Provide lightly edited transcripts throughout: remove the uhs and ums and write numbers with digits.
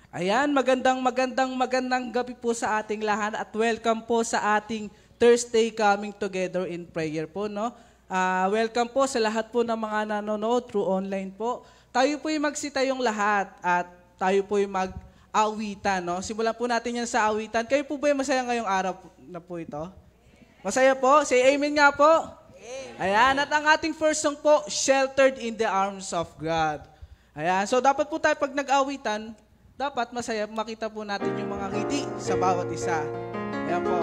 Ayan, magandang gabi po sa ating lahat at welcome po sa ating Thursday Coming Together in Prayer po, no? Welcome po sa lahat po ng mga nanonood through online po. Tayo po yung magsitayong lahat at tayo po yung mag-awitan, no? Simulan po natin yan sa awitan. Kayo po ba yung masaya ngayong araw na po ito? Masaya po? Say amen nga po. Ayan, at ang ating first song po, Sheltered in the Arms of God. Ayan, so dapat po tayo pag nag-awitan, dapat masaya, makita po natin yung mga ngiti sa bawat isa. Ayan po.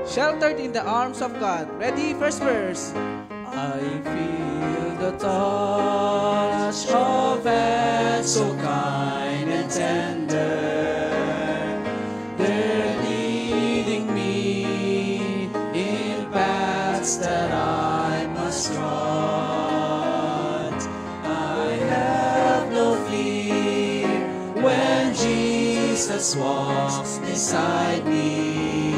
Sheltered in the arms of God. Ready? First verse. I feel the touch of hands so kind and tender. They're leading me in paths that I must trod. I have no fear when Jesus walks beside me,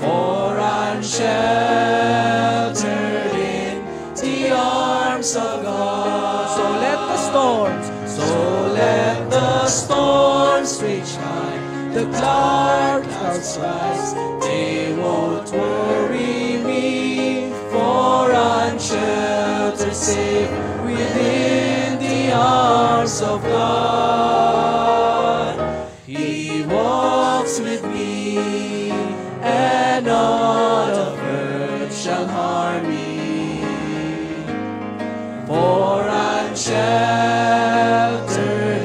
for I'm sheltered in the arms of God. So let the storms reach high, the dark clouds rise, they won't worry me, for I'm sheltered safe within the arms of God. He walks with me, and not of earth shall harm me, for I'm sheltered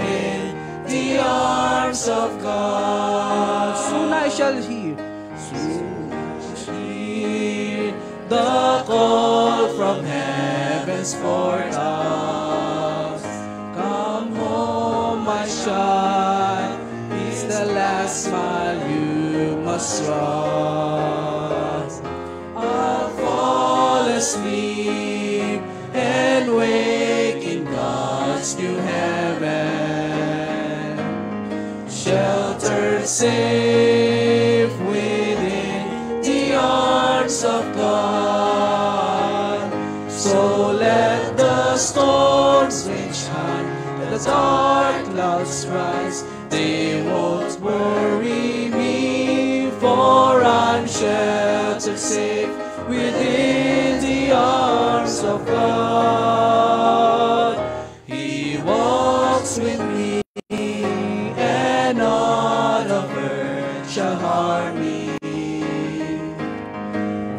in the arms of God. Soon I shall hear the call from heaven's forecast. Come home, my child, it's the last smile you must trust. I'll fall asleep and wake in God's new heaven, sheltered safe within the arms of God. So let the storms rage high, let the dark clouds rise, they won't worry me, for I'm sheltered safe within the arms of God. He walks with me, and not of earth shall harm me,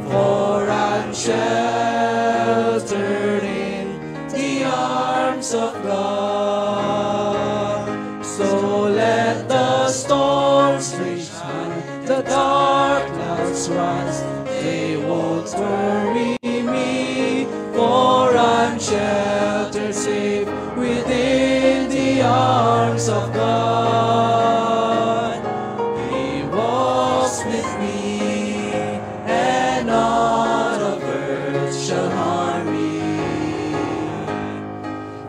for I'm sheltered in the arms of God. So let the storms rage high, the dark clouds rise, they won't worry me, for I'm sheltered safe within the arms of God. He walks with me, and not of earth shall harm me,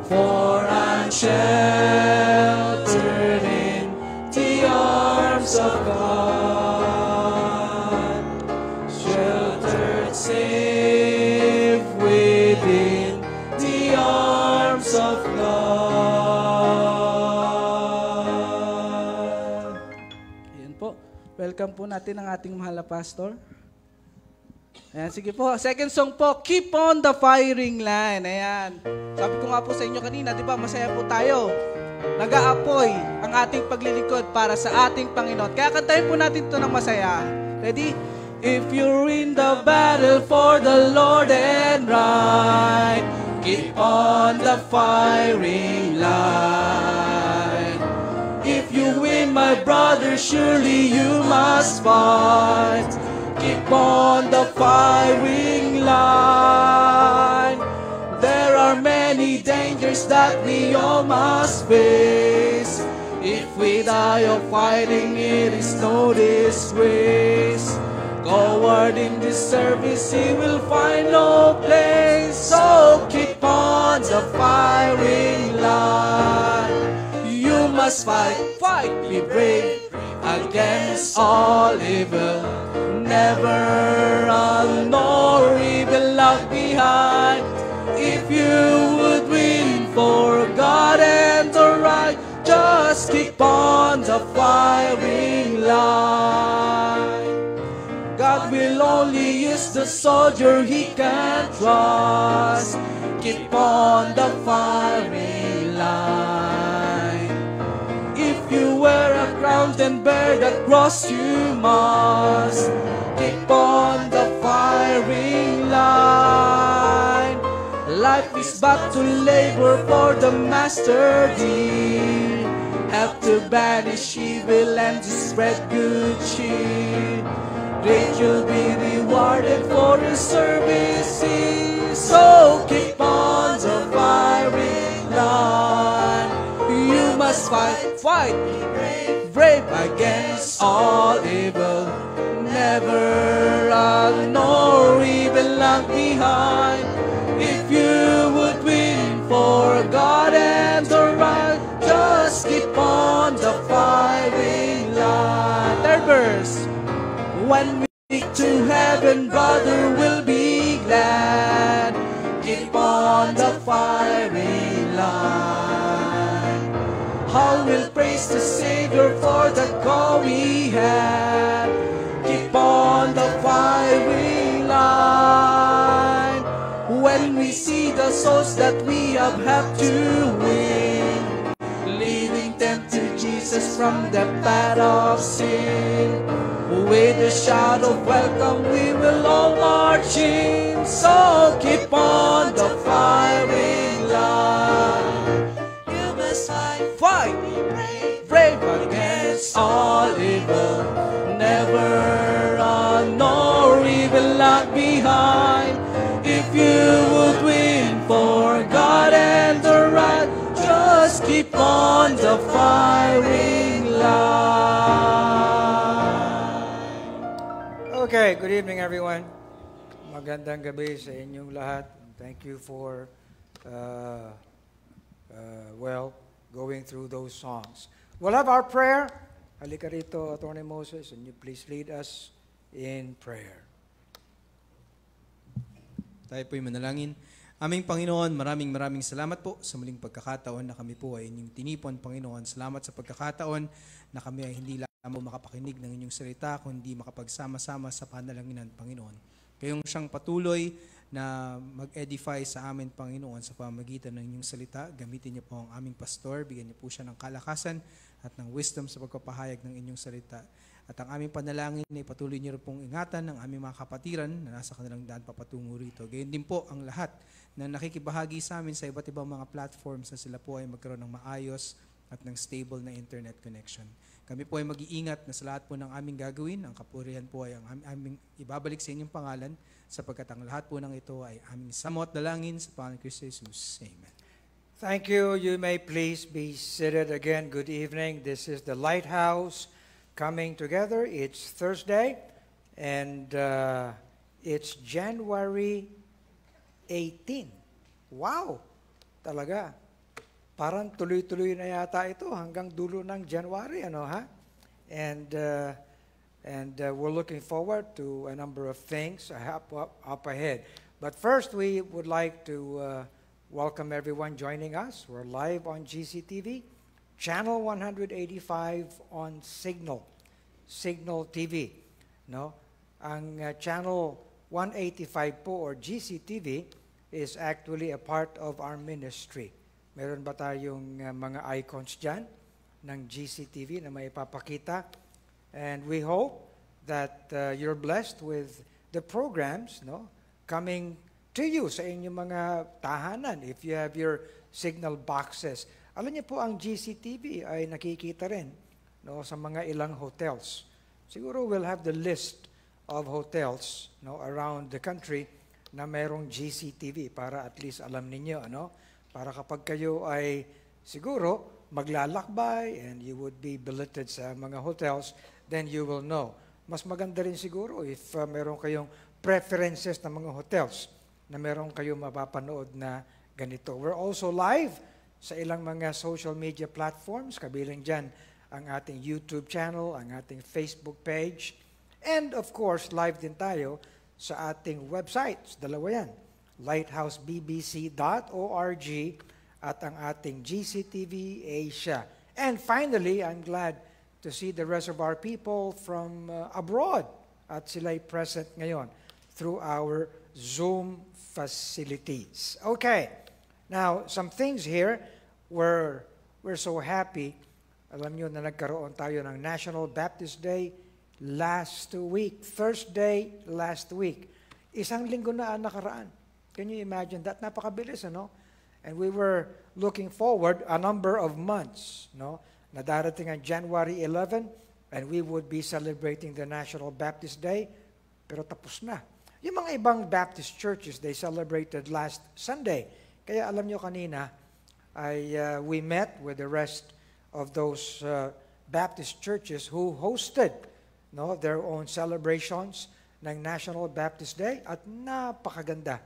for I'm sheltered in the arms of God, sheltered safe within the arms of God. Ayan po. Welcome po natin ang ating mahal na pastor. Ayan, sige po. Second song po, Keep on the Firing Line. Ayan. Sabi ko nga po sa inyo kanina, di ba, masaya po tayo. Nag-aapoy ang ating paglilingkod para sa ating Panginoon. Kaya kantahin po natin ito ng masaya. Ready? If you're in the battle for the Lord and right, keep on the firing line. If you win, my brother, surely you must fight. Keep on the firing line. There are many dangers that we all must face. If we die of fighting, it is no disgrace. Coward in this service, he will find no place. So keep on the firing line. You must fight, be brave against all evil. Never run nor even lag behind. If you would win for God and the right, firing line. God will only use the soldier He can trust. Keep on the firing line. If you wear a crown, then bear the cross you must. Keep on the firing line. Life is but to labor for the master dear. Have to banish evil and to spread good cheer. Great you'll be rewarded for your services. So keep on the firing line. You must fight, brave against all evil. Never nor even lag behind. If you would win for God and the right, just keep on the firing line. Third verse. When we get to heaven, brother, will be glad. Keep on the firing line. All will praise the Savior for the call we had. Keep on the firing line. When we see the souls that we have to win, leading them to Jesus from the path of sin. With a shout of welcome we will all march in. So keep on the firing line. You must fight, brave against all evil. Never nor even lag behind. If you would win for God and the right, just keep on the firing line. Okay, good evening everyone. Magandang gabi sa inyong lahat. Thank you for, going through those songs. We'll have our prayer. Halika rito, Atty. Moses, and you please lead us in prayer. Tayo po'y manalangin. Aming Panginoon, maraming salamat po sa muling pagkakataon na kami po ay inyong tinipon, Panginoon. Salamat sa pagkakataon na kami ay hindi lamang makapakinig ng inyong salita, kundi makapagsama-sama sa panalanginan, Panginoon. Kayong siyang patuloy na mag-edify sa amin, Panginoon, sa pamamagitan ng inyong salita. Gamitin niyo po ang aming pastor, bigyan niyo po siya ng kalakasan at ng wisdom sa pagpapahayag ng inyong salita. At ang aming panalangin ay patuloy niyo pong ingatan ng aming mga kapatiran na nasa kanilang daan papatungo rito. Gayon din po ang lahat na nakikibahagi sa amin sa iba't ibang mga platforms na sila po ay magkaroon ng maayos at ng stable na internet connection. Kami po ay mag-iingat na sa lahat po ng aming gagawin. Ang kapurihan po ay ang aming ibabalik sa inyong pangalan sapagkat ang lahat po ng ito ay aming samot dalangin sa Panginoon Kristo Jesus. Amen. Thank you. You may please be seated again. Good evening. This is the Lighthouse coming together. It's Thursday and it's January 18. Wow! Talaga. Parang tuloy-tuloy na yata ito hanggang dulo ng January, ano ha? And we're looking forward to a number of things up ahead. But first, we would like to welcome everyone joining us. We're live on GCTV, channel 185 on Signal TV. No? Ang channel 185 po or GCTV is actually a part of our ministry. Meron ba tayong mga icons dyan ng GCTV na may papakita? And we hope that you're blessed with the programs, no, coming to you sa inyong mga tahanan if you have your signal boxes. Alam niyo po, ang GCTV ay nakikita rin, no, sa mga ilang hotels. Siguro we'll have the list of hotels, no, around the country na mayroong GCTV para at least alam ninyo, ano? Para kapag kayo ay siguro maglalakbay and you would be billeted sa mga hotels, then you will know. Mas maganda rin siguro if meron kayong preferences ng mga hotels na meron kayong mapapanood na ganito. We're also live sa ilang mga social media platforms, kabilang dyan ang ating YouTube channel, ang ating Facebook page, and of course, live din tayo sa ating websites. Dalawa yan, lighthousebbc.org at ang ating GCTV Asia. And finally, I'm glad to see the rest of our people from abroad. At sila'y present ngayon through our Zoom facilities. Okay. Now, some things here we're so happy. Alam nyo na nagkaroon tayo ng National Baptist Day last week. Thursday last week. Isang linggo na ang nakaraan. Can you imagine that? Napakabilis, ano? And we were looking forward a number of months, no? Na darating ang January 11, and we would be celebrating the National Baptist Day, pero tapos na. Yung mga ibang Baptist churches, they celebrated last Sunday. Kaya alam nyo kanina, we met with the rest of those Baptist churches who hosted, no, their own celebrations ng National Baptist Day, at napakaganda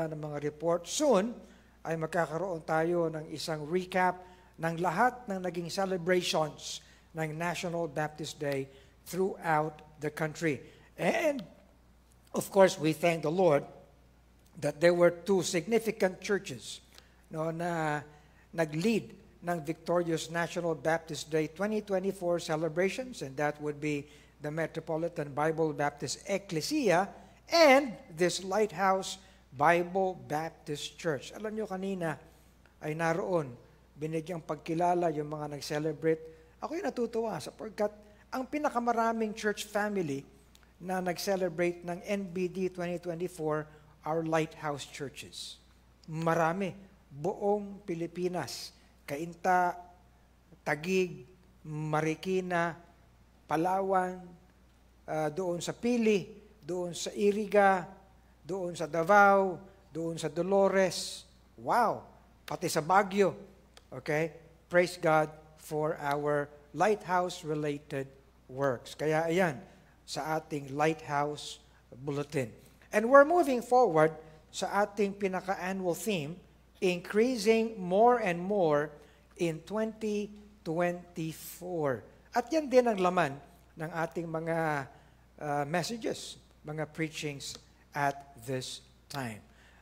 ng mga report. Soon ay magkakaroon tayo ng isang recap ng lahat ng naging celebrations ng National Baptist Day throughout the country. And of course, we thank the Lord that there were two significant churches, no, na nag-lead ng victorious National Baptist Day 2024 celebrations, and that would be the Metropolitan Bible Baptist Ecclesia and this Lighthouse Bible Baptist Church. Alam nyo, kanina ay naroon, binigyang pagkilala yung mga nag-celebrate. Ako'y natutuwa sapagkat ang pinakamaraming church family na nag-celebrate ng NBD 2024 are Lighthouse churches. Marami. Buong Pilipinas. Cainta, Taguig, Marikina, Palawan, doon sa Pili, doon sa Iriga, doon sa Davao, doon sa Dolores. Wow! Pati sa Baguio. Okay? Praise God for our lighthouse-related works. Kaya ayan, sa ating Lighthouse Bulletin. And we're moving forward sa ating pinaka-annual theme, increasing more and more in 2024. At yan din ang laman ng ating mga messages, mga preachings at this time.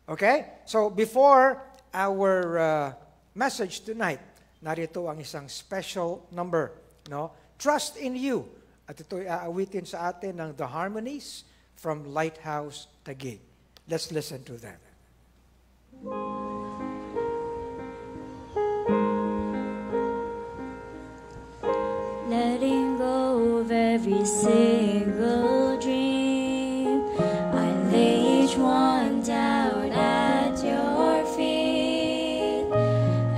Okay? So before our message tonight, narito ang isang special number, no? Trust in You. At ito'y aawitin sa atin ng The Harmonies from Lighthouse Taguig. Let's listen to that. Letting go of every single dream, I lay each one down at Your feet.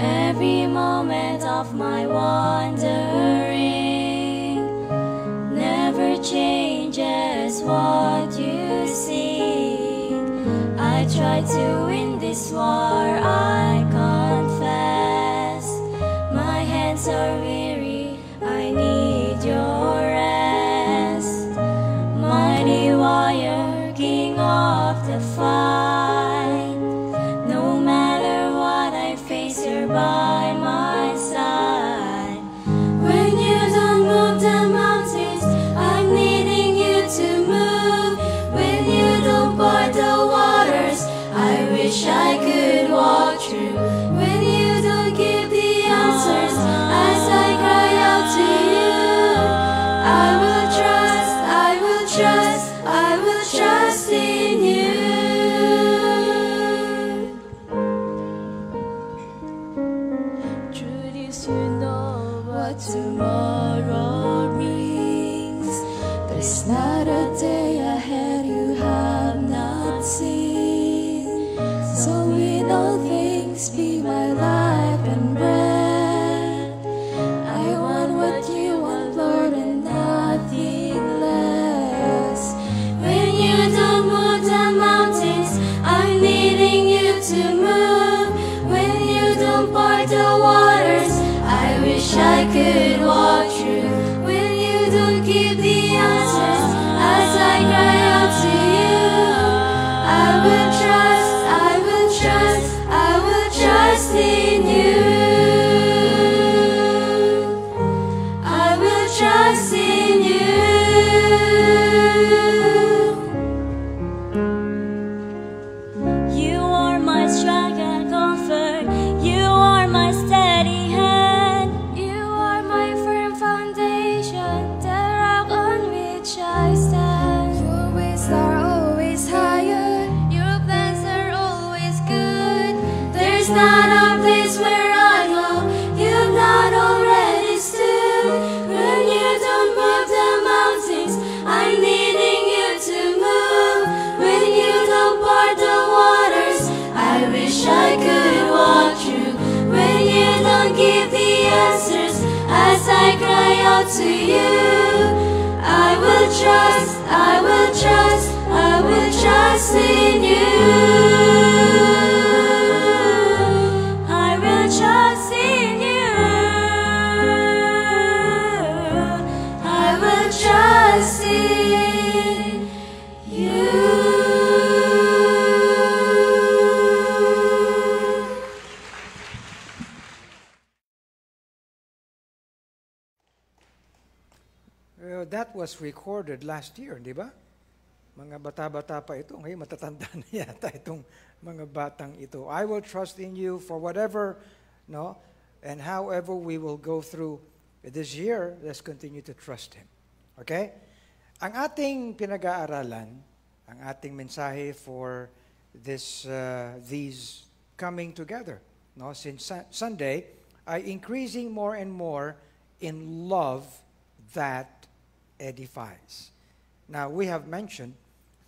Every moment of my wandering never changes what You see. I try to win this war, I confess. My hands are weary, I need Your rest. Mighty warrior, king of the fight. No matter what I face, You're by my side. When You don't move the mountains, I'm needing You to move. When You don't part the waters, I wish I could walk to you. I will trust, I will trust, I will trust in you. I will trust in you. I will trust in you. Well, that was recorded last year, di ba? Mga bata-bata pa ito. Ngayon, matatanda na yata itong mga batang ito. I will trust in you for whatever, no? And however we will go through this year, let's continue to trust Him. Okay? Ang ating pinag-aaralan, ang ating mensahe for these coming together, no? Since Sunday, ay increasing more and more in love that edifies. Now, we have mentioned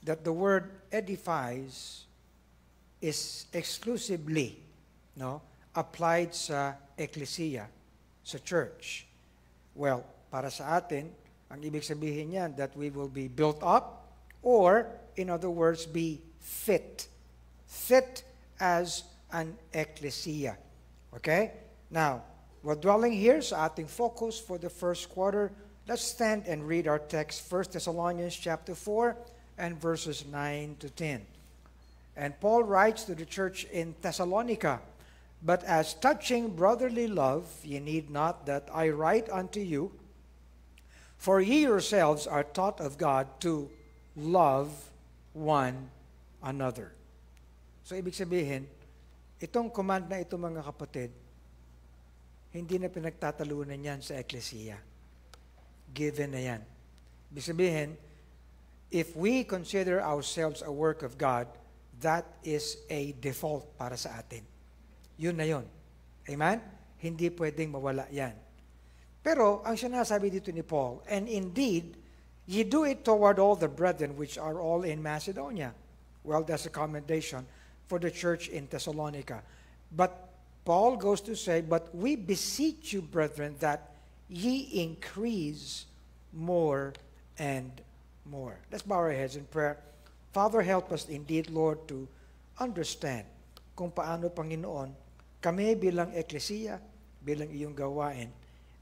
that the word edifies is exclusively, no, applied sa ecclesia, sa church. Well, para sa atin, ang ibig sabihin niyan that we will be built up, or in other words, be fit as an ecclesia. Okay? Now, we're dwelling here sa ating focus for the first quarter. Let's stand and read our text, 1 Thessalonians chapter 4 and verses 9 to 10. And Paul writes to the church in Thessalonica, "But as touching brotherly love, ye need not that I write unto you, for ye yourselves are taught of God to love one another." So, ibig sabihin, itong command na ito, mga kapatid, hindi na pinagtatalunan yan sa ecclesia. Given na yan. Ibig sabihin, if we consider ourselves a work of God, that is a default para sa atin. Yun na yun. Amen? Hindi pwedeng mawala yan. Pero, ang sinasabi dito ni Paul, "And indeed, ye do it toward all the brethren which are all in Macedonia." Well, that's a commendation for the church in Thessalonica. But Paul goes to say, "But we beseech you, brethren, that ye increase more and more." Let's bow our heads in prayer. Father, help us indeed, Lord, to understand kung paano, Panginoon, kami bilang ecclesia, bilang iyong gawain,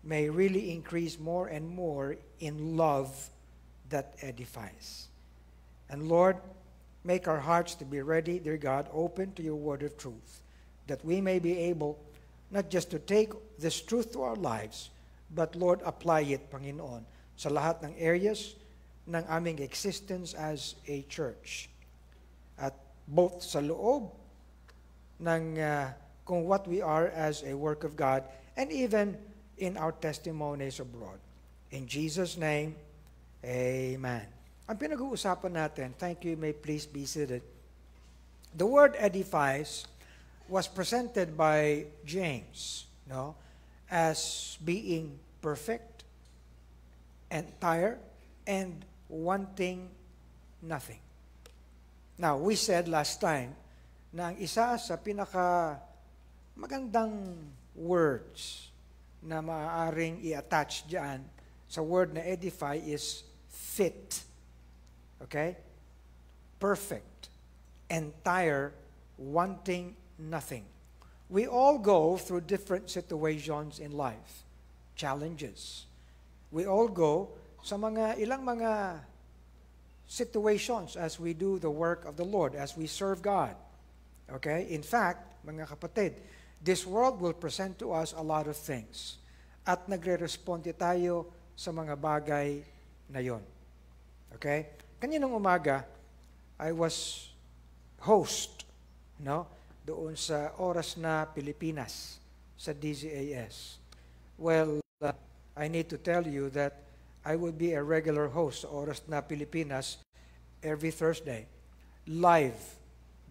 may really increase more and more in love that edifies. And Lord, make our hearts to be ready, dear God, open to your word of truth, that we may be able not just to take this truth to our lives, but Lord, apply it, Panginoon, sa lahat ng areas ng aming existence as a church. At both sa loob ng kung what we are as a work of God, and even in our testimonies abroad. In Jesus' name, amen. Ang pinag-uusapan natin, thank you, may please be seated. The word edifies was presented by James, no, as being perfect, entire, and wanting nothing. Now, we said last time na ang isa sa pinaka magandang words na maaaring i-attach diyan sa word na edify is fit. Okay? Perfect, entire, wanting nothing. We all go through different situations in life, challenges. We all go sa ilang mga situations as we do the work of the Lord, as we serve God. Okay? In fact, mga kapatid, this world will present to us a lot of things. At nagre-responde tayo sa mga bagay na yon. Okay? Kaninang umaga, I was host, no? Doon sa Oras na Pilipinas, sa DZAS. Well, I need to tell you that I will be a regular host sa Oras na Pilipinas every Thursday. Live,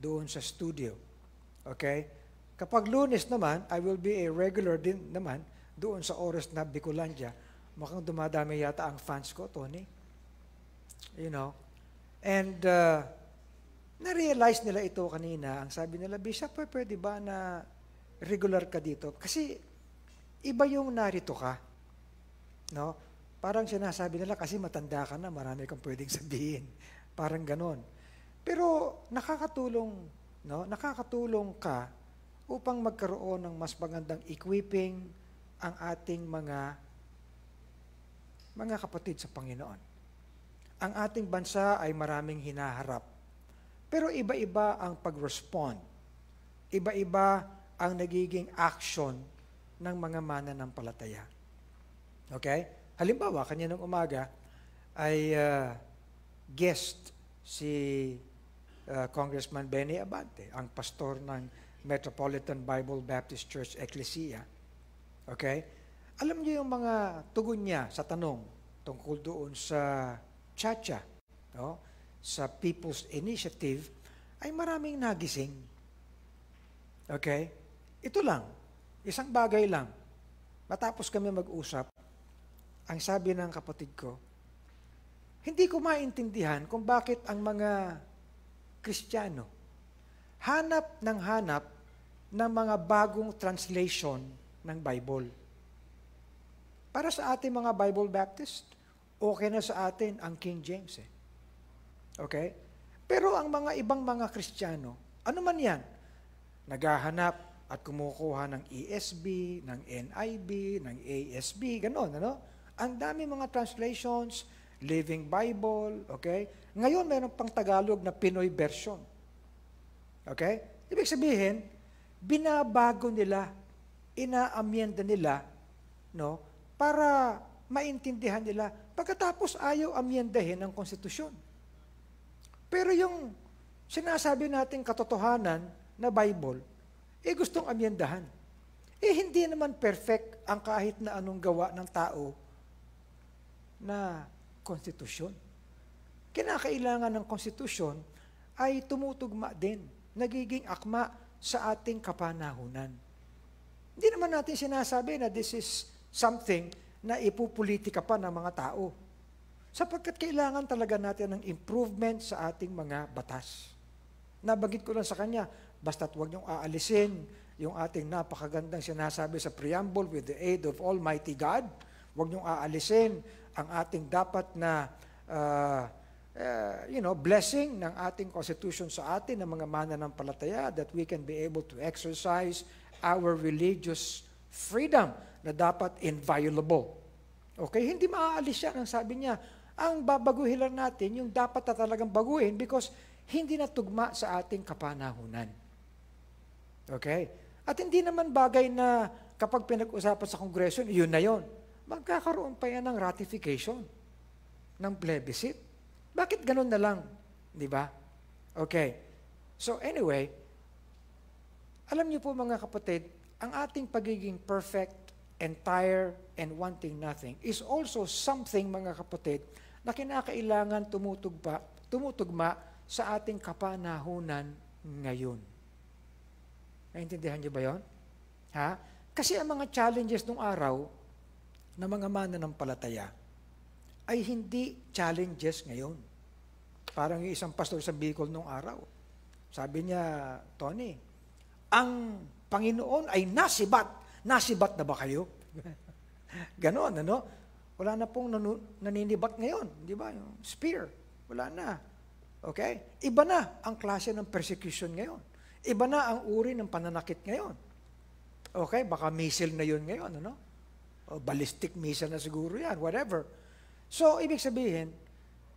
doon sa studio. Okay? Kapag Lunes naman, I will be a regular din naman doon sa Oras na Bicolandia. Mukhang dumadami yata ang fans ko, Tony. You know. And na-realize nila ito kanina. Ang sabi nila, Bishop, pwede ba na regular ka dito? Kasi iba yung narito ka. No? Parang sinasabi nila kasi matanda ka na, marami kang pwedeng sabihin. Parang ganon. Pero nakakatulong, no? Nakakatulong ka upang magkaroon ng mas magandang equipping ang ating mga kapatid sa Panginoon. Ang ating bansa ay maraming hinaharap. Pero iba-iba ang pag-respond. Iba-iba ang nagiging action ng mga mananampalataya. Okay? Halimbawa, kaninang umaga ay guest si Congressman Benny Abante, ang pastor ng Metropolitan Bible Baptist Church Ecclesia. Okay? Alam niyo yung mga tugon niya sa tanong tungkol doon sa Chacha, no? Sa People's Initiative, ay maraming nagising. Okay? Ito lang, isang bagay lang. Matapos kami mag-usap, ang sabi ng kapatid ko, hindi ko maintindihan kung bakit ang mga Kristiyano hanap ng mga bagong translation ng Bible. Para sa ating mga Bible Baptist, okay na sa atin ang King James. Okay? Pero ang mga ibang mga Kristiyano, ano man yan, naghahanap at kumukuha ng ESV, ng NIV, ng ASB, gano'n, ano? Ang dami mga translations, Living Bible, okay? Ngayon, mayroon pang Tagalog na Pinoy version. Okay? Ibig sabihin, binabago nila, inaamyenda nila, no? Para maintindihan nila, pagkatapos ayaw amyendahin ang konstitusyon. Pero yung sinasabi nating katotohanan na Bible, gustong amyendahan. Hindi naman perfect ang kahit na anong gawa ng tao na konstitusyon. Kinakailangan ng konstitusyon ay tumutugma din, nagiging akma sa ating kapanahunan. Hindi naman natin sinasabi na this is something na ipupolitika pa ng mga tao. Sapagkat kailangan talaga natin ng improvement sa ating mga batas. Nabagit ko lang sa kanya, basta't huwag niyong aalisin yung ating napakagandang sinasabi sa preamble, with the aid of Almighty God. Huwag niyong aalisin ang ating dapat na blessing ng ating constitution sa atin ng mga mananampalataya, that we can be able to exercise our religious freedom na dapat inviolable. Okay? Hindi maaalis yan. Ang sabi niya, ang babaguhin lang natin yung dapat na talagang baguhin because hindi na tugma sa ating kapanahunan. Okay? At hindi naman bagay na kapag pinag-usapan sa Kongreso, yun na yun. Magkakaroon pa yan ng ratification, ng plebiscite. Bakit ganun na lang? Di ba? Okay. So anyway, alam niyo po mga kapatid, ang ating pagiging perfect, entire, and wanting nothing is also something, mga kapatid, na kinakailangan tumutugma sa ating kapanahunan ngayon. Naintindihan niyo ba yun? Ha? Kasi ang mga challenges nung araw, na mga mananampalataya ay hindi challenges ngayon. Parang yung isang pastor sa Bicol nung araw. Sabi niya, Tony, ang Panginoon ay nasibat. Nasibat na ba kayo? Ganon, ano? Wala na pong naninibat ngayon. Di ba? Yung spear. Wala na. Okay? Iba na ang klase ng persecution ngayon. Iba na ang uri ng pananakit ngayon. Okay? Baka missile na yun ngayon, ano? O ballistic missile na siguro yan, whatever. So, ibig sabihin,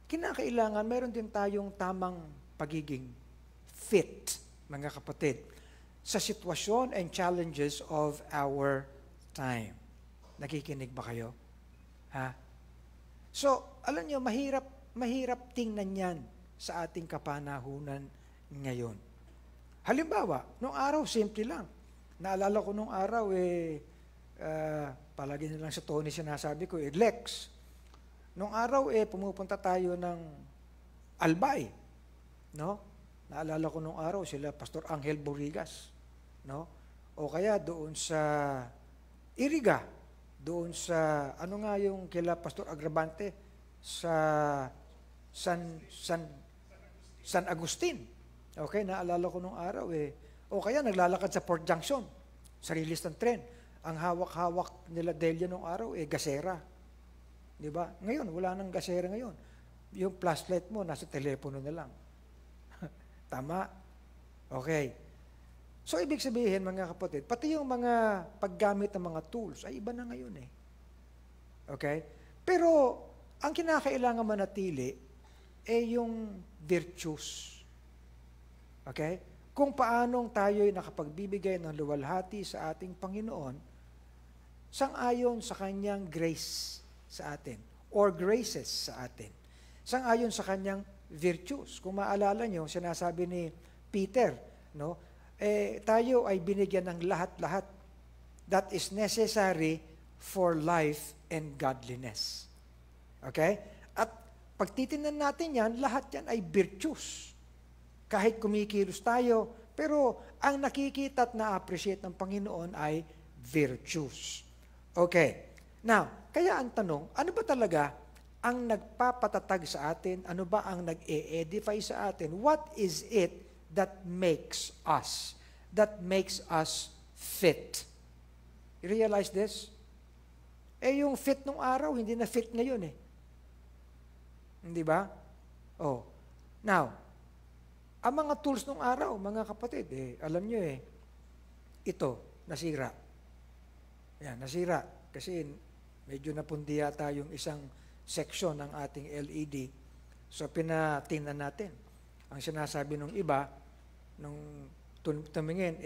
kinakailangan, meron din tayong tamang pagiging fit, mga kapatid, sa sitwasyon and challenges of our time. Nakikinig ba kayo? Ha? So, alam nyo, mahirap tingnan yan sa ating kapanahunan ngayon. Halimbawa, nung araw, simple lang. Naalala ko nung araw, palagi na lang sa Tony sinasabi ko, Lex. Nung araw, pumupunta tayo ng Albay. No? Naalala ko nung araw, sila Pastor Angel Borigas. No? O kaya doon sa Iriga, doon sa, ano nga yung kila Pastor Agravante, sa San Agustin. Okay, naalala ko nung araw O kaya naglalakad sa Port Junction, sa release ng tren. Ang hawak-hawak nila Delia nung araw, Gasera. Di ba? Ngayon, wala nang gasera ngayon. Yung flashlight mo, nasa telepono na lang. Tama? Okay. So, ibig sabihin, mga kapatid, pati yung mga paggamit ng mga tools, ay iba na ngayon eh. Okay? Pero, ang kinakailangan manatili, yung virtues. Okay? Kung paanong tayo'y nakapagbibigay ng luwalhati sa ating Panginoon, sang-ayon sa kanyang grace sa atin, or graces sa atin. Sang-ayon sa kanyang virtues. Kung maalala nyo, sinasabi ni Peter, no? Tayo ay binigyan ng lahat-lahat that is necessary for life and godliness. Okay? At pag titingnan natin yan, lahat yan ay virtues. Kahit kumikilos tayo, pero ang nakikita at na-appreciate ng Panginoon ay virtues. Okay. Now, kaya ang tanong, ano ba talaga ang nagpapatatag sa atin? Ano ba ang nag-e-edify sa atin? What is it that makes us fit? You realize this? Yung fit nung araw, hindi na fit ngayon eh. Hindi ba? Oh. Now, ang mga tools nung araw, mga kapatid, alam nyo ito, nasira. Yan, nasira. Kasi medyo napundi yata yung isang section ng ating LED. So, pinatingnan natin. Ang sinasabi ng iba, nung tumingin,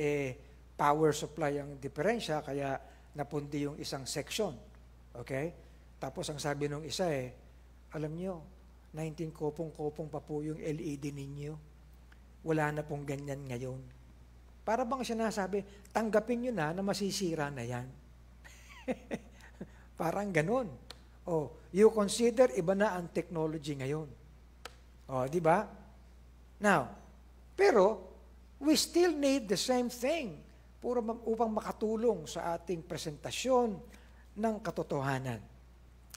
power supply ang diferensya, kaya napundi yung isang section. Okay? Tapos, ang sabi ng isa alam nyo, 19 kopong-kopong pa po yung LED ninyo. Wala na pong ganyan ngayon. Para bang sinasabi, tanggapin nyo na masisira na yan. Parang ganun. You consider iba na ang technology ngayon. Di ba? Now, pero, we still need the same thing upang makatulong sa ating presentasyon ng katotohanan.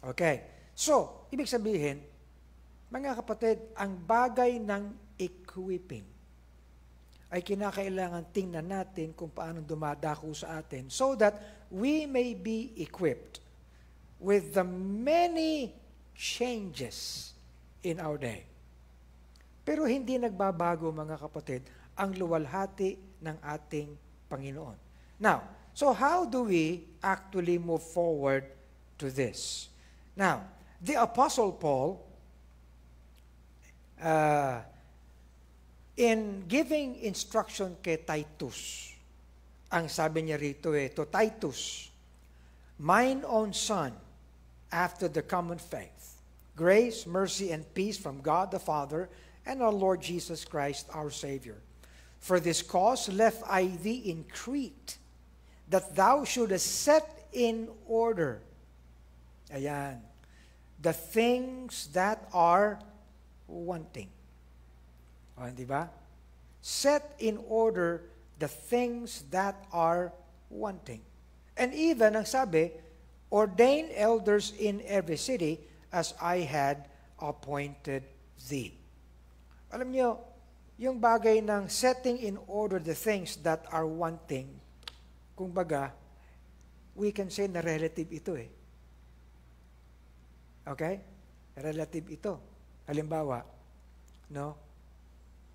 Okay. So, ibig sabihin, mga kapatid, ang bagay ng equipping ay kinakailangan tingnan natin kung paano dumadako sa atin so that we may be equipped with the many changes in our day. Pero hindi nagbabago, mga kapatid, ang luwalhati ng ating Panginoon. Now, so how do we actually move forward to this? Now, the Apostle Paul, in giving instruction kay Titus, ang sabi niya rito to Titus, mine own son, after the common faith, grace, mercy, and peace from God the Father and our Lord Jesus Christ, our Savior. For this cause left I thee in Crete, that thou shouldest set in order, ayan, the things that are wanting. Di ba? Set in order the things that are wanting. And even, ang sabi, ordain elders in every city as I had appointed thee. Alam niyo, yung bagay ng setting in order the things that are wanting, kumbaga, we can say na relative ito Okay? Relative ito. Halimbawa,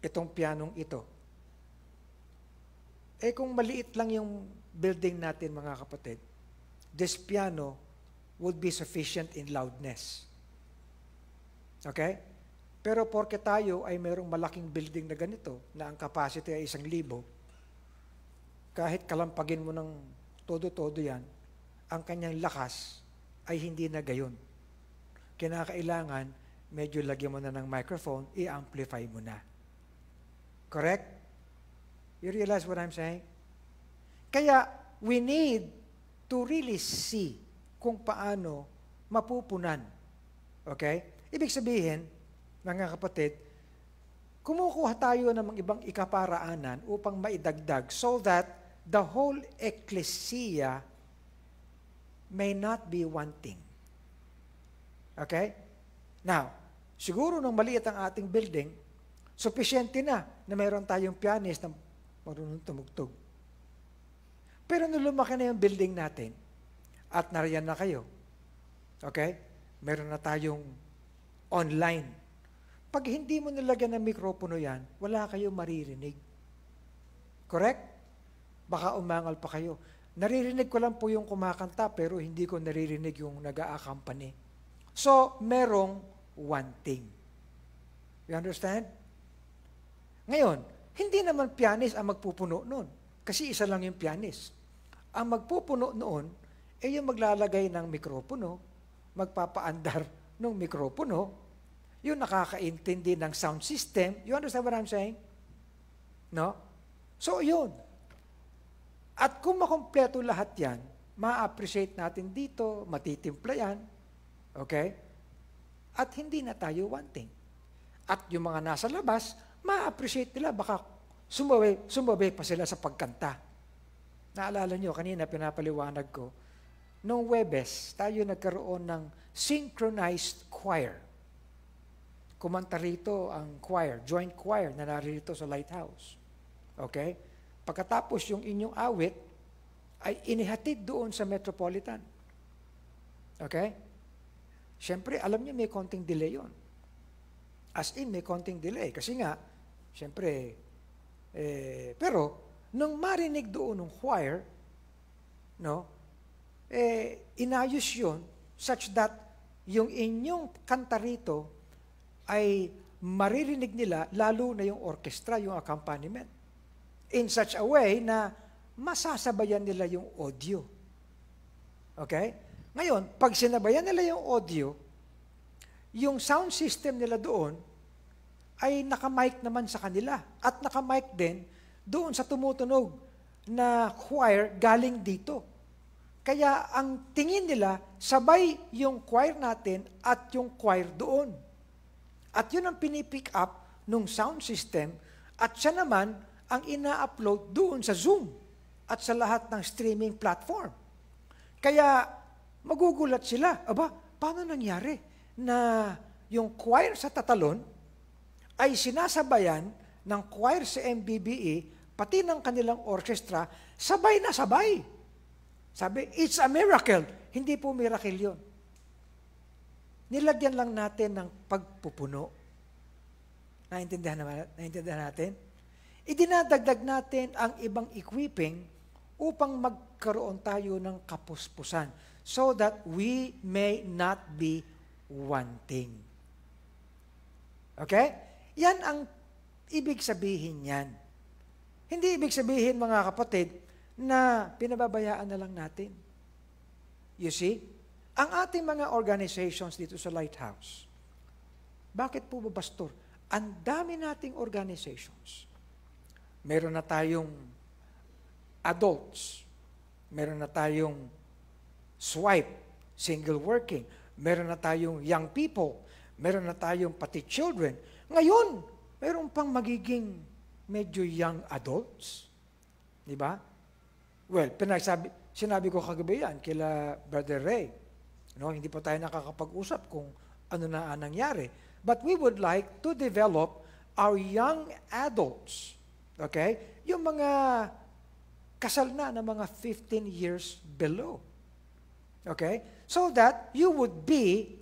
itong pianong ito. Kung maliit lang yung building natin, mga kapatid, this piano would be sufficient in loudness. Okay? Pero porke tayo ay mayroong malaking building na ganito, na ang capacity ay 1,000, kahit kalampagin mo ng todo-todo yan, ang kanyang lakas ay hindi na gayon. Kinakailangan, medyo lagyan mo na ng microphone, i-amplify mo na. Correct? You realize what I'm saying? Kaya, we need to really see kung paano mapupunan. Okay? Ibig sabihin, mga kapatid, kumukuha tayo ng mga ibang ikaparaanan upang maidagdag so that the whole ecclesia may not be wanting. Okay? Now, siguro nung maliit ang ating building, sufficiente na mayroon tayong pianist na marunong tumugtog. Pero nung lumaki na yung building natin, at nariyan na kayo, okay? Meron na tayong online. Pag hindi mo nilagyan ng mikropono yan, wala kayong maririnig. Correct? Baka umangal pa kayo. Naririnig ko lang po yung kumakanta, pero hindi ko naririnig yung nag-a-accompany. So, merong one thing. You understand? Ngayon, hindi naman pianist ang magpupuno noon. Kasi isa lang yung pianist. Ang magpupuno noon, yung maglalagay ng mikropono, magpapaandar ng mikropono, yung nakakaintindi ng sound system. You understand what I'm saying? No? So, yun. At kung makompleto lahat yan, ma-appreciate natin dito, matitimpla yan, okay? At hindi na tayo wanting. At yung mga nasa labas, ma-appreciate nila, baka sumabay pa sila sa pagkanta. Naalala nyo, kanina pinapaliwanag ko, noong Webes, tayo nagkaroon ng synchronized choir. Kumanta rito ang choir, joint choir na narito sa Lighthouse. Okay? Pagkatapos yung inyong awit, ay inihatid doon sa Metropolitan. Okay? Siyempre, alam niyo may konting delay yon. As in, may konting delay. Kasi nga, siyempre, pero, nung marinig doon ng choir, no, inayos yun such that yung inyong kanta rito ay maririnig nila, lalo na yung orchestra, yung accompaniment. In such a way na masasabayan nila yung audio. Okay? Ngayon, pag sinabayan nila yung audio, yung sound system nila doon ay naka-mic naman sa kanila. At naka-mic din doon sa tumutunog na choir galing dito. Kaya ang tingin nila, sabay yung choir natin at yung choir doon. At yun ang pinipick up nung sound system at siya naman ang ina-upload doon sa Zoom at sa lahat ng streaming platform. Kaya magugulat sila, aba, paano nangyari na yung choir sa Tatalon ay sinasabayan ng choir sa MBBE, pati ng kanilang orchestra, sabay na sabay. Sabi, it's a miracle. Hindi po miracle yun. Nilagyan lang natin ng pagpupuno. Naintindihan natin? Idinadagdag natin ang ibang equipping upang magkaroon tayo ng kapuspusan so that we may not be wanting. Okay? Yan ang ibig sabihin yan. Hindi ibig sabihin, mga kapatid, na pinababayaan na lang natin. You see? Ang ating mga organizations dito sa Lighthouse, bakit po ba, Pastor? Ang dami nating organizations. Meron na tayong adults. Meron na tayong swipe, single working. Meron na tayong young people. Meron na tayong pati children. Ngayon, meron pang magiging medyo young adults. Di ba? Well, sinabi ko kagabi yan kila Brother Ray. No, hindi pa tayo nakakapag-usap kung ano na ang nangyari. But we would like to develop our young adults. Okay? Yung mga kasal na mga 15 years below. Okay? So that you would be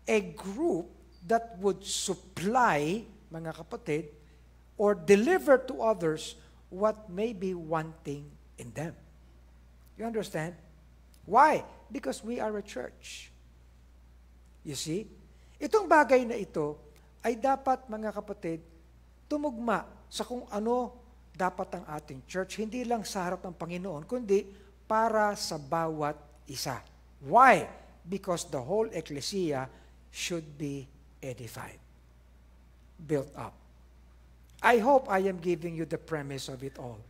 a group that would supply, mga kapatid, or deliver to others what may be wanting in them. You understand? Why? Because we are a church. You see? Itong bagay na ito ay dapat, mga kapatid, tumugma sa kung ano dapat ang ating church, hindi lang sa harap ng Panginoon, kundi para sa bawat isa. Why? Because the whole ecclesia should be edified, built up. I hope I am giving you the premise of it all.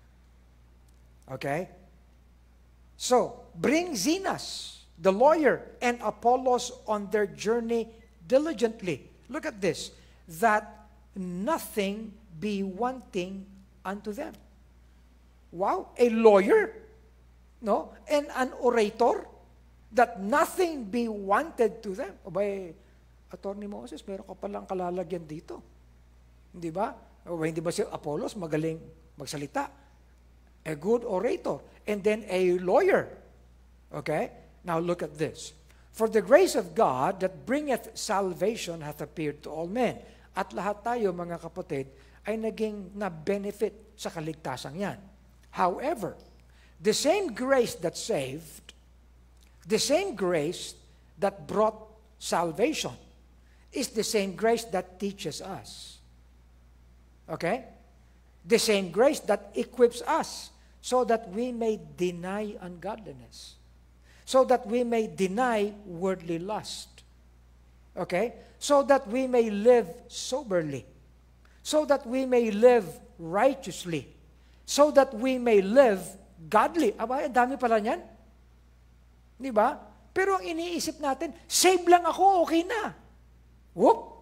Okay? So, bring Zenas, the lawyer, and Apollos on their journey diligently. Look at this. That nothing be wanting unto them. Wow, a lawyer, no? And an orator, that nothing be wanted to them. O ba, Attorney Moses, meron ka palang kalalagyan dito. Hindi ba? O ba, hindi ba si Apollos magaling magsalita? A good orator. And then a lawyer. Okay? Now look at this. For the grace of God that bringeth salvation hath appeared to all men. At lahat tayo, mga kapatid, ay naging na-benefit sa kaligtasan yan. However, the same grace that saved, the same grace that brought salvation, is the same grace that teaches us. Okay? The same grace that equips us so that we may deny ungodliness. So that we may deny worldly lust. Okay? So that we may live soberly. So that we may live righteously. So that we may live godly. Aba, dami pala niyan. Di ba? Pero ang iniisip natin, save lang ako, okay na. Whoop!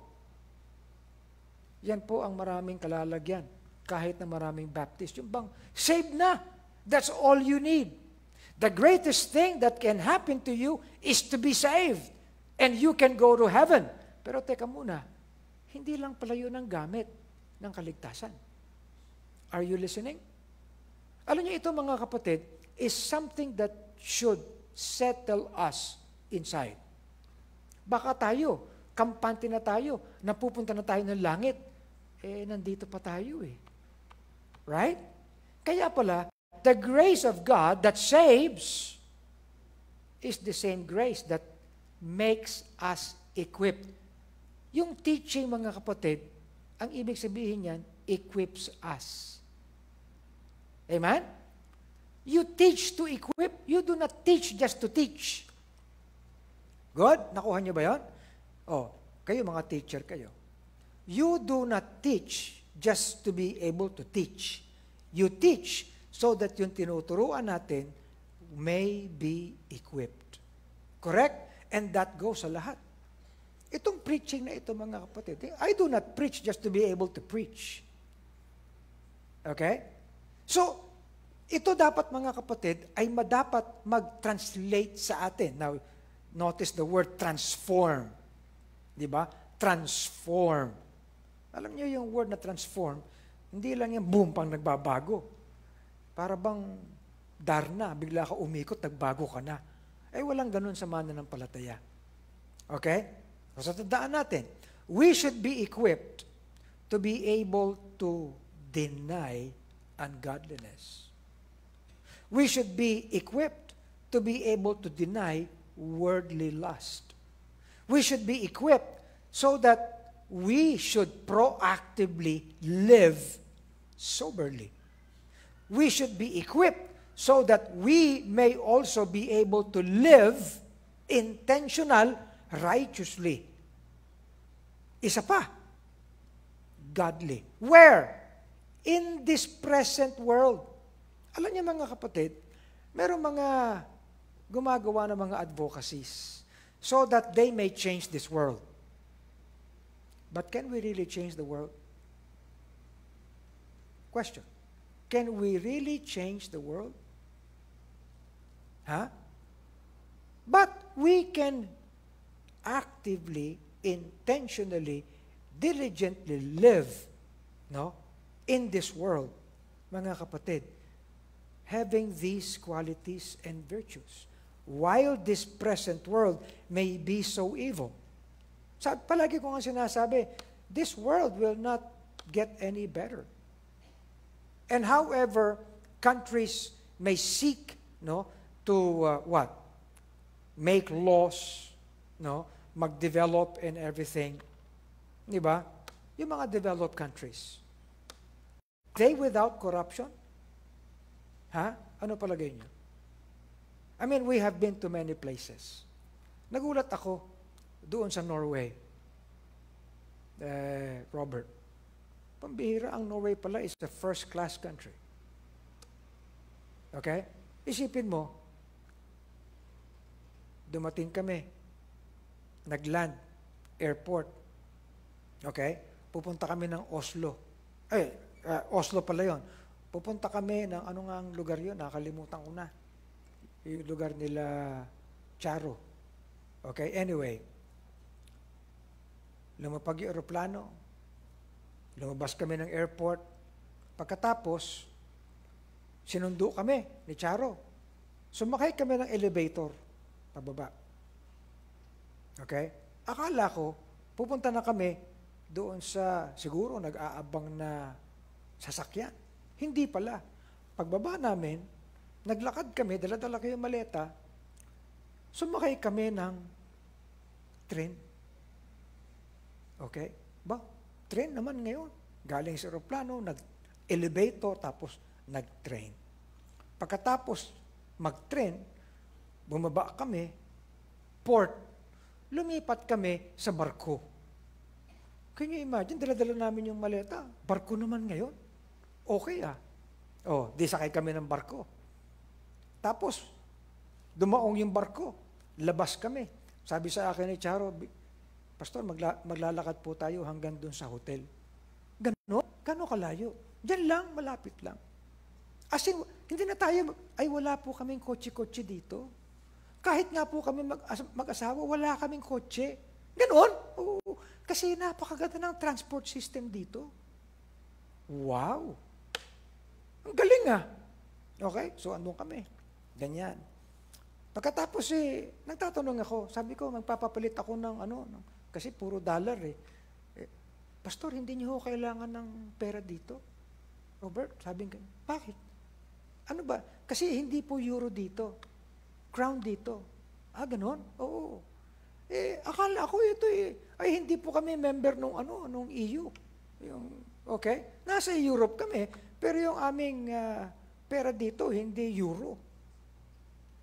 Yan po ang maraming kalalagyan. Kahit na maraming Baptist. Yung bang, save na. That's all you need. The greatest thing that can happen to you is to be saved. And you can go to heaven. Pero teka muna, hindi lang pala yun ang gamit ng kaligtasan. Are you listening? Alam niyo ito mga kapatid, is something that should settle us inside. Baka tayo, kampante na tayo, napupunta na tayo ng langit, nandito pa tayo eh. Right? Kaya pala, the grace of God that saves is the same grace that makes us equipped. Yung teaching, mga kapatid, ang ibig sabihin niyan, equips us. Amen? You teach to equip. You do not teach just to teach. Good? Nakuha niyo ba yun? Oh, kayo mga teacher kayo. You do not teach just to be able to teach. You teach so that yung tinuturuan natin may be equipped. Correct? And that goes sa lahat. Itong preaching na ito, mga kapatid, I do not preach just to be able to preach. Okay? So, ito dapat, mga kapatid, ay madapat mag-translate sa atin. Now, notice the word transform. Di ba? Transform. Alam niyo yung word na transform, hindi lang yung boom pang nagbabago. Para bang darna, bigla ka umikot, nagbago ka na. Walang ganun sa mananampalataya. Okay? So, tandaan natin, we should be equipped to be able to deny ungodliness. We should be equipped to be able to deny worldly lust. We should be equipped so that we should proactively live soberly. We should be equipped so that we may also be able to live intentional, righteously. Isa pa, godly. Where? In this present world. Alam niyo mga kapatid, merong mga gumagawa ng mga advocacies so that they may change this world. But can we really change the world? Question. Can we really change the world? Huh? But we can actively, intentionally, diligently live, in this world, mga kapatid, having these qualities and virtues, while this present world may be so evil. Palagi ko nga sinasabi, this world will not get any better. And however, countries may seek, to make laws, mag-develop and everything. Di ba? Yung mga developed countries. They without corruption? Ano palagay niyo? I mean, we have been to many places. Nagulat ako doon sa Norway. Robert, pambihira ang Norway pala is a first-class country. Okay? Isipin mo, dumating kami, nagland, airport. Okay? Pupunta kami ng Oslo. Oslo pala yon. Pupunta kami ng ano nga ang lugar yun, nakalimutan ko na. Yung lugar nila Charo. Okay? Anyway, lumapag yung aeroplano, lumabas kami ng airport. Pagkatapos, sinundo kami ni Charo. Sumakay kami ng elevator, pababa. Okay? Akala ko, pupunta na kami doon sa, siguro, nag-aabang na sasakyan. Hindi pala. Pagbaba namin, naglakad kami, dala-dala ko yung maleta, sumakay kami ng train. Okay? Ba, train naman ngayon. Galing sa aeroplano, nag-elevator, tapos nag-train. Pagkatapos mag-train, bumaba kami, port, lumipat kami sa barko. Can you imagine, dala-dala namin yung maleta, barko naman ngayon. Okay di sakay kami ng barko. Tapos, dumaong yung barko, labas kami. Sabi sa akin ni Charo, Pastor, maglalakad po tayo hanggang dun sa hotel. Gano'n kalayo? Diyan lang, malapit lang. As in, hindi na tayo, wala po kaming kotse-kotse dito. Kahit nga po kami mag-asawa, wala kaming kotse. Ganon? Oo. Kasi napakaganda ng transport system dito. Wow! Ang galing Okay? So, andun kami. Ganyan. Pagkatapos nagtatanong ako, sabi ko, magpapapalit ako ng kasi puro dollar Pastor, hindi niyo kailangan ng pera dito? Robert, sabi ko, bakit? Ano ba? Kasi hindi po euro dito. Crown dito. Ganon? Oo. Akala ko ito ay hindi po kami member nung EU. Okay? Nasa Europe kami, pero yung aming pera dito, hindi euro.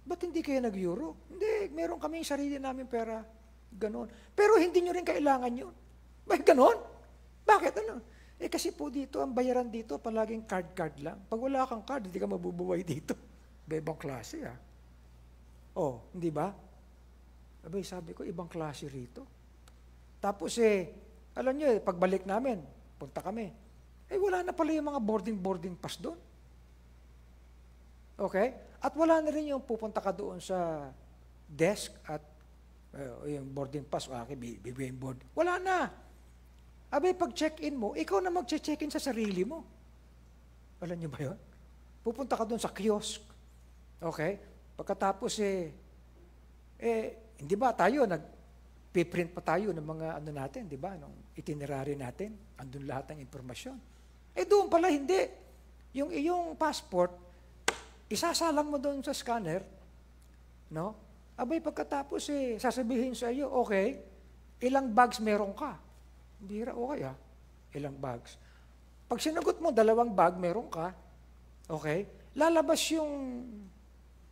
Ba't hindi kayo nag-euro? Hindi, meron kaming sarili namin pera. Ganon. Pero hindi nyo rin kailangan yun. Ganon? Bakit? Kasi po dito, ang bayaran dito, palaging card lang. Pag wala kang card, hindi ka mabubuhay dito. Ibang klase, hindi ba? Sabi ko, ibang klase rito. Tapos alam nyo, pagbalik namin, punta kami, wala na pala yung mga boarding pass doon. Okay? At wala na rin yung pupunta ka doon sa desk at yung boarding pass, bibigyan board. Wala na. Pag check-in mo, ikaw na mag-check-in sa sarili mo. Alam niyo ba yun? Pupunta ka doon sa kiosk. Okay? Pagkatapos hindi ba tayo, nag-print pa tayo ng mga natin, di ba? Nung itinerary natin, andun lahat ng impormasyon. Doon pala hindi. Yung iyong passport, isasalang mo doon sa scanner, no? Pagkatapos sasabihin sa iyo, okay, ilang bags meron ka? Bira, okay ilang bags. Pag sinagot mo, 2 bag meron ka, okay, lalabas yung,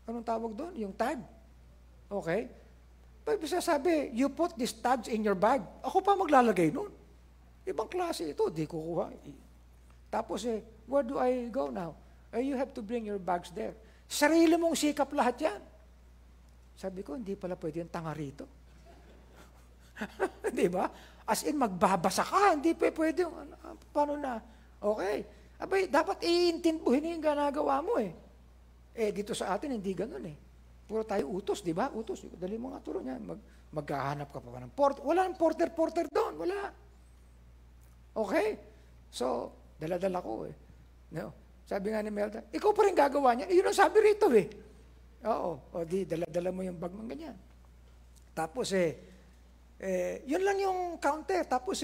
anong tawag doon? Yung tag. Okay? Pag sasabi, you put these tags in your bag, ako pa maglalagay nun. Ibang klase ito, di kukuha. Tapos where do I go now? You have to bring your bags there. Sarili mong sikap lahat yan. Sabi ko, hindi pala pwede yung tanga rito. Di ba? As in, magbabasa ka, hindi pwede yung, paano na? Okay. Dapat iintindihin yung ginagawa mo dito sa atin, hindi ganun Puro tayo utos, di ba? Utos. Dali mo nga turo niyan. Maghahanap ka pa ng porter. Wala ng porter doon. Wala. Okay? So, dala-dala ko No? Sabi nga ni Melda, ikaw pa rin gagawa niya. Yun ang sabi rito Oo. Dala-dala mo yung bag ng ganyan. Tapos yun lang yung counter. Tapos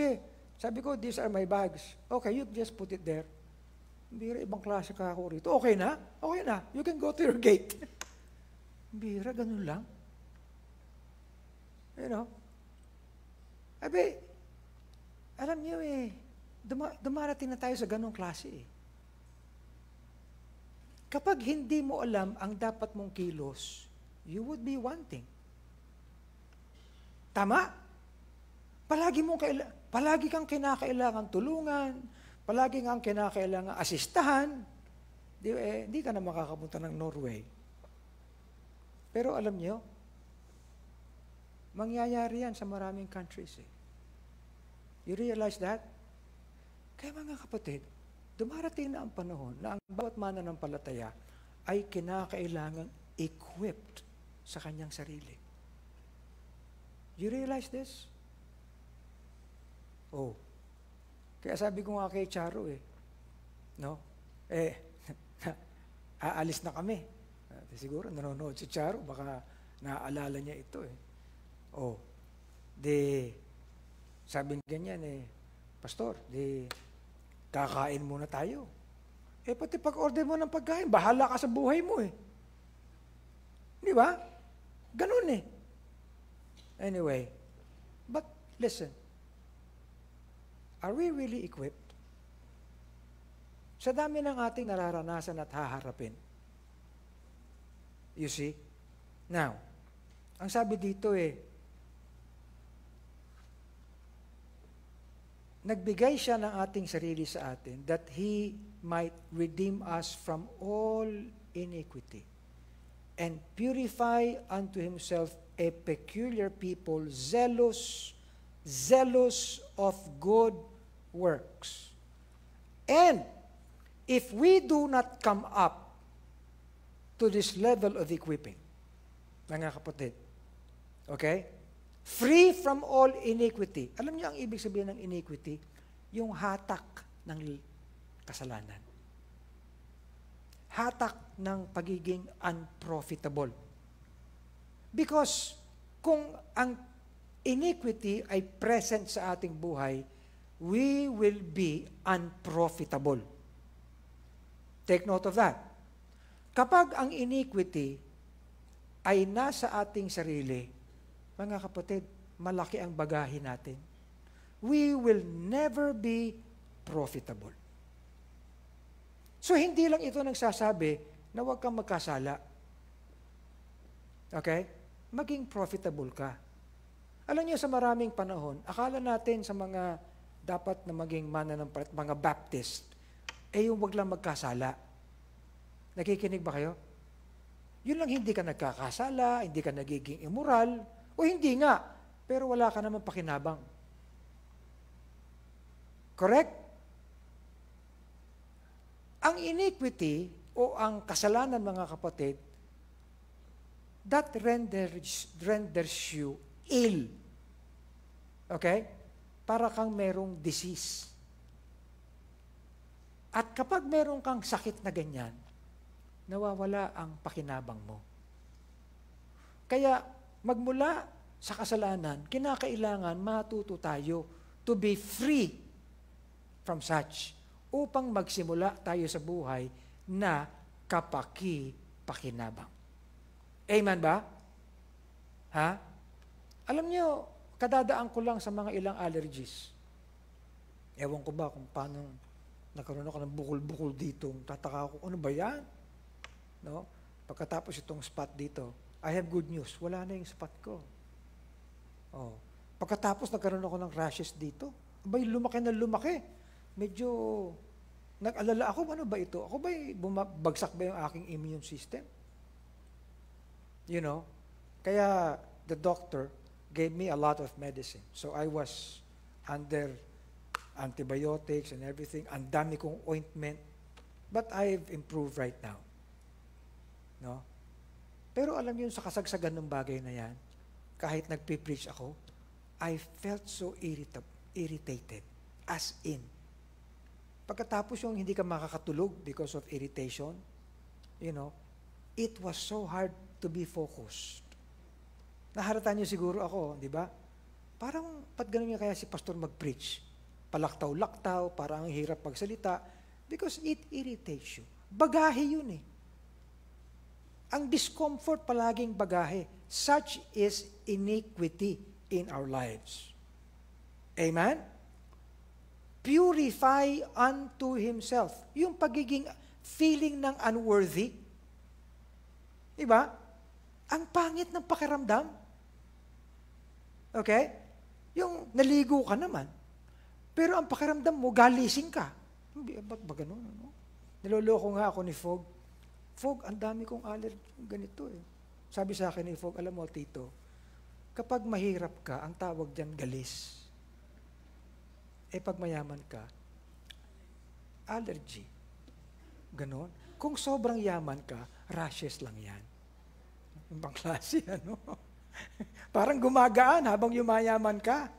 sabi ko, these are my bags. Okay, you just put it there. Bira, ibang klase ka ako rito. Okay na? Okay na. You can go to your gate. Bira, ganun lang. Alam niyo dumarating na tayo sa ganung klase Kapag hindi mo alam ang dapat mong kilos, you would be wanting. Tama? Palagi kang kinakailangan tulungan, palagi kang kinakailangan asistahan, di ka na makakapunta ng Norway. Pero alam niyo, mangyayari yan sa maraming countries You realize that? Kaya mga kapatid, dumarating na ang panahon na ang bawat mananampalataya ay kinakailangang equipped sa kanyang sarili. You realize this? Kaya sabi ko nga kay Charo aalis na kami. Siguro nanonood si Charo, baka naaalala niya ito sabi ganyan Pastor, kakain muna tayo. Pati pag-order mo ng pagkain, bahala ka sa buhay mo Di ba? Ganun Anyway, but listen, are we really equipped? Sa dami ng ating nararanasan at haharapin. You see? Now, ang sabi dito nagbigay siya ng ating sarili sa atin that He might redeem us from all iniquity and purify unto Himself a peculiar people, zealous of good works. And if we do not come up to this level of equipping, mga kapatid, okay? Free from all iniquity. Alam niyo ang ibig sabihin ng iniquity? Yung hatak ng kasalanan. Hatak ng pagiging unprofitable. Because kung ang iniquity ay present sa ating buhay, we will be unprofitable. Take note of that. Kapag ang iniquity ay nasa ating sarili, mga kapatid, malaki ang bagahe natin. We will never be profitable. So, hindi lang ito nagsasabi na huwag kang magkasala. Okay? Maging profitable ka. Alam niyo, sa maraming panahon, akala natin sa mga dapat na maging mananampalataya, mga Baptist, yung wag lang magkasala. Nakikinig ba kayo? Yun lang, hindi ka nagkakasala, hindi ka nagiging immoral, o hindi nga, pero wala ka naman pakinabang. Correct? Ang iniquity o ang kasalanan, mga kapatid, that renders you ill. Okay? Para kang merong disease. At kapag meron kang sakit na ganyan, nawawala ang pakinabang mo. Kaya, magmula sa kasalanan, kinakailangan matuto tayo to be free from such upang magsimula tayo sa buhay na kapaki-pakinabang. Amen ba? Ha? Alam niyo, kadadaan ko lang sa mga ilang allergies. Ewan ko ba kung paano nagkaroon ako ng bukol-bukol dito. Tataka ako, ano ba yan? No? Pagkatapos itong spot dito, I have good news. Wala na yung spot ko. Pagkatapos nagkaroon ako ng rashes dito, abay, lumaki na lumaki. Medyo nag-alala ako, ano ba ito? Ako ba'y bagsak ba yung aking immune system? You know? Kaya the doctor gave me a lot of medicine. So I was under antibiotics and everything. Ang dami kong ointment. But I've improved right now. No? Pero alam niyo, sa kasagsagan ng bagay na yan, kahit nagpipreach ako, I felt so irritated. As in. Pagkatapos yung hindi ka makakatulog because of irritation, you know, it was so hard to be focused. Naharata niyo siguro ako, di ba? Parang, pat ganun niya kaya si pastor mag-preach. Palaktaw-laktaw, parang hirap magsalita, because it irritates you. Bagahe yun Ang discomfort palaging bagahe. Such is iniquity in our lives. Amen? Purify unto Himself. Yung pagiging feeling ng unworthy. Diba? Ang pangit ng pakiramdam. Okay? Yung naligo ka naman. Pero ang pakiramdam mo, galising ka. Ba't ba ganun? Ano? Niloloko nga ako ni Fog. Fog, ang dami kong allergy. Ganito Sabi sa akin ni Fog, alam mo, Tito, kapag mahirap ka, ang tawag dyan galis. Pag mayaman ka, allergy. Ganon. Kung sobrang yaman ka, rashes lang yan. Ibang klase, ano? Parang gumagaan habang yumayaman ka.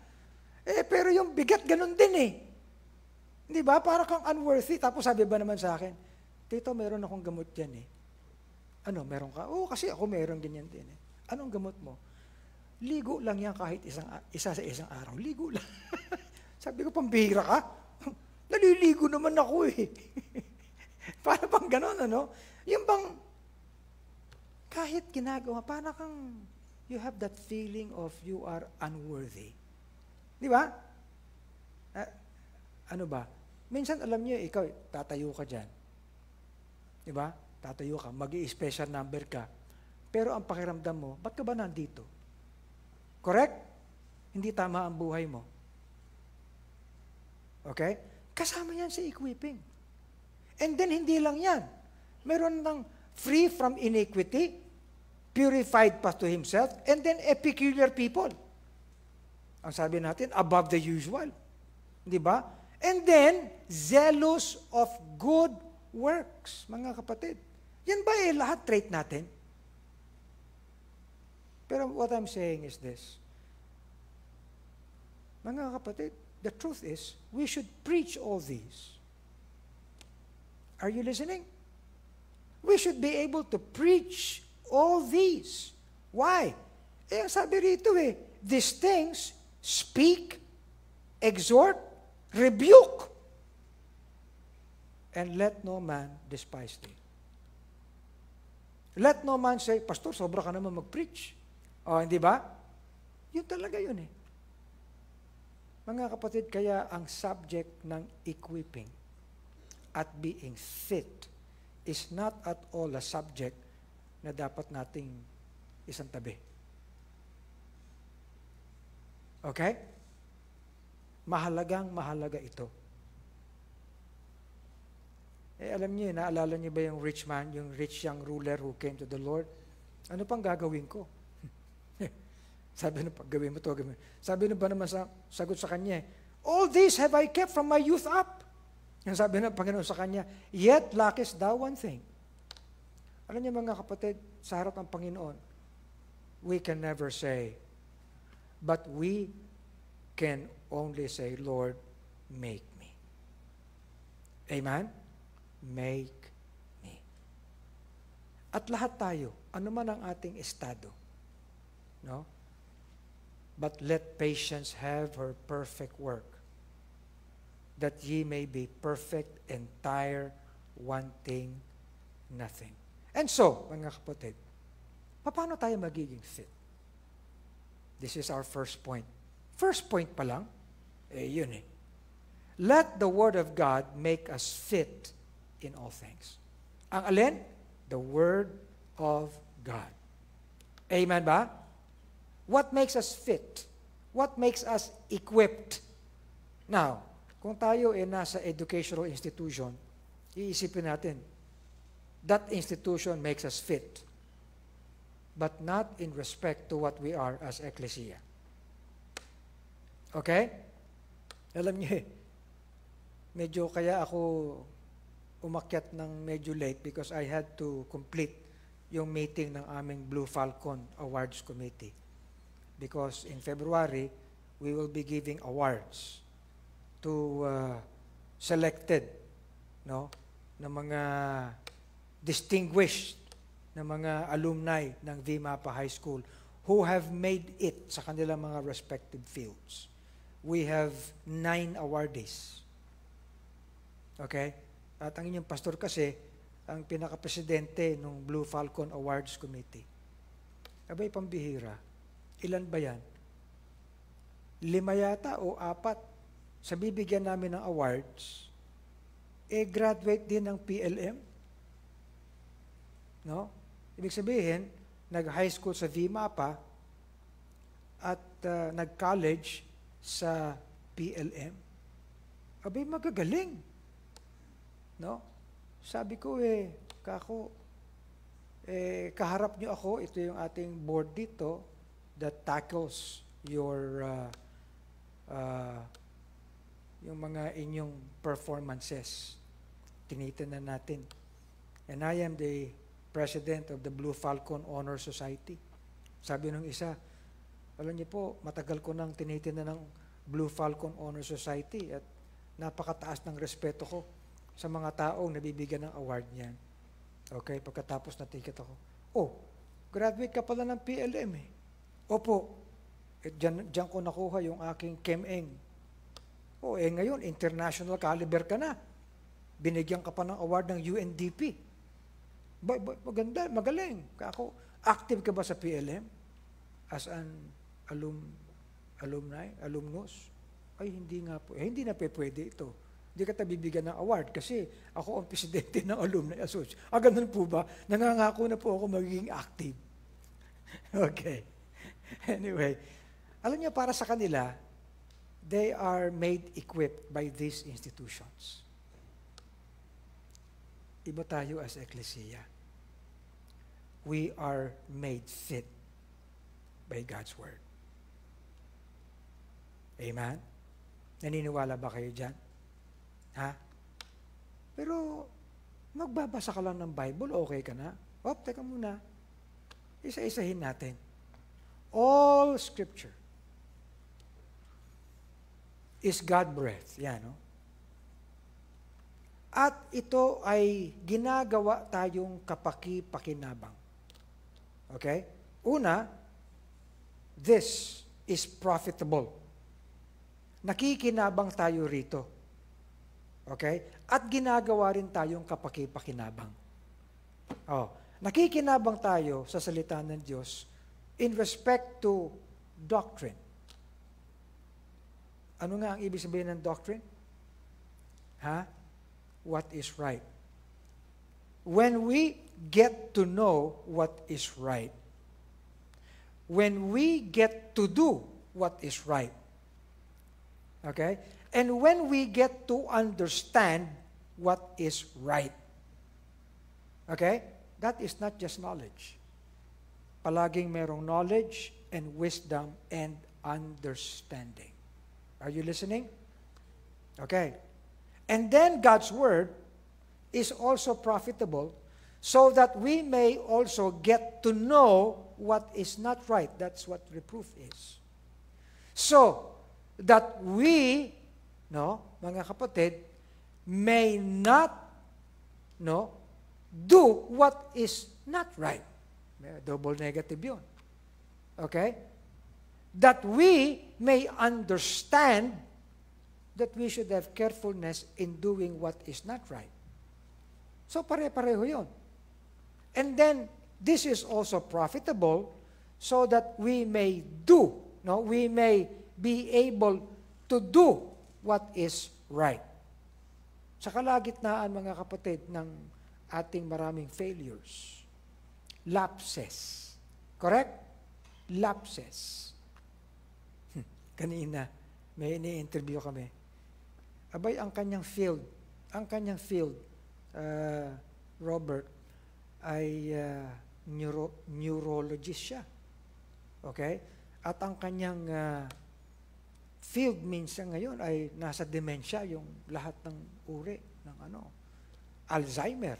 Pero yung bigat, ganon din Di ba? Parang kang unworthy. Tapos sabi ba naman sa akin, Tito, meron akong gamot dyan Ano, meron ka? Oo, kasi ako meron ganyan din Anong gamot mo? Ligo lang yan kahit isa sa isang araw. Ligo lang. Sabi ko, pambihira ka? Naliligo naman ako eh. Para bang ganon, ano? Yung bang, kahit ginagawa, para kang, you have that feeling of you are unworthy. Di ba? Ano ba? Minsan, alam niyo, ikaw, tatayo ka dyan. Di ba? Tatayo ka, mag-i-special number ka. Pero ang pakiramdam mo, ba't ka ba nandito? Correct? Hindi tama ang buhay mo. Okay? Kasama yan sa equipping. And then, hindi lang yan. Meron ng free from iniquity, purified pa to himself, and then a peculiar people. Ang sabi natin, above the usual. Di ba? And then, zealous of good works, mga kapatid. Yan ba lahat trait natin? Pero what I'm saying is this. Mga kapatid, the truth is, we should preach all these. Are you listening? We should be able to preach all these. Why? Ang sabi rito these things, speak, exhort, rebuke, and let no man despise thee. Let no man say, Pastor, sobra ka naman mag-preach. O, hindi ba? Yun talaga yun Mga kapatid, kaya ang subject ng equipping at being fit is not at all a subject na dapat nating isang tabi. Okay? Mahalaga ito. Alam niyo, naalala niyo ba yung rich man, yung rich young ruler who came to the Lord? Ano pang gagawin ko? Sabi na, gawin mo to, gawin mo. Sabi na ba naman sagot sa kanya, all this have I kept from my youth up. Yung sabi na Panginoon sa kanya, yet lackest thou one thing. Alam niyo mga kapatid, sa harap ng Panginoon, we can never say, but we can only say, Lord, make me. Amen? Make me. At lahat tayo, ano man ang ating estado, no? But let patience have her perfect work, that ye may be perfect, entire, wanting nothing. And so, mga kapatid, paano tayo magiging fit? This is our first point. First point pa lang, yun Let the Word of God make us fit in all things. Ang alin? The Word of God. Amen ba? What makes us fit? What makes us equipped? Now, kung tayo nasa educational institution, iisipin natin, that institution makes us fit, but not in respect to what we are as ecclesia. Okay? Alam niyo medyo kaya ako umakyat ng medyo late because I had to complete yung meeting ng aming Blue Falcon Awards Committee. Because in February, we will be giving awards to selected na mga distinguished na mga alumni ng VMAPA High School who have made it sa kanilang mga respective fields. We have 9 awardees. Okay? At ang inyong pastor kasi, ang pinaka-presidente ng Blue Falcon Awards Committee. Abay, pambihira. Ilan ba yan? 5 yata o 4 sa bibigyan namin ng awards, graduate din ng PLM. No? Ibig sabihin, nag-high school sa VMAPA at nag-college sa PLM. Abay, magagaling. No? Sabi ko kaharap nyo ako, ito yung ating board dito, that tackles your yung mga inyong performances. Tinitingnan natin. And I am the president of the Blue Falcon Honor Society. Sabi nung isa, alam niyo po, matagal ko nang tinitingnan ng Blue Falcon Honor Society at napakataas ng respeto ko sa mga taong nabibigyan ng award niyan. Okay, pagkatapos na ticket ako. Oh, graduate ka pala ng PLM Opo, Diyan ko nakuha yung aking Chem-Eng. Ngayon, international caliber ka na. Binigyan ka pa ng award ng UNDP. Maganda, magaling. Ako, active ka ba sa PLM? As an alumnus? Ay, hindi nga po. Hindi na pwede ito. Hindi ka bibigyan ng award kasi ako ang presidente ng Alumni Association. Ganun po ba? Nangangako na po ako magiging active. Okay. Anyway, alam niyo, para sa kanila, they are made equipped by these institutions. Iba tayo as ecclesia. We are made fit by God's Word. Amen? Naniniwala ba kayo dyan? Ha? Pero, magbabasa ka lang ng Bible, okay ka na? Teka muna. Isa-isahin natin. All Scripture is God-breathed. Yan, no? At ito ay ginagawa tayong kapaki-pakinabang. Okay? Una, this is profitable. Nakikinabang tayo rito. Okay? At ginagawa rin tayong kapaki-pakinabang. Nakikinabang tayo sa salita ng Diyos in respect to doctrine. Ano nga ang ibig sabihin ng doctrine? What is right. When we get to know what is right, when we get to do what is right, okay? And when we get to understand what is right, okay? That is not just knowledge. Palaging merong knowledge and wisdom and understanding. Are you listening? Okay. And then God's Word is also profitable so that we may also get to know what is not right. That's what reproof is. So, that we, mga kapatid, may not, do what is not right. Double negative yun. Okay? That we may understand that we should have carefulness in doing what is not right. So pare-pareho yun. And then, this is also profitable so that we may do, we may be able to do what is right. Sa kalagitnaan, mga kapatid, ng ating maraming failures, lapses. Correct? Lapses. Kanina, may ini-interview kami. Abay, ang kanyang field, Robert, ay neurologist siya. Okay? At ang kanyang field minsan ngayon ay nasa dementia, yung lahat ng uri ng Alzheimer.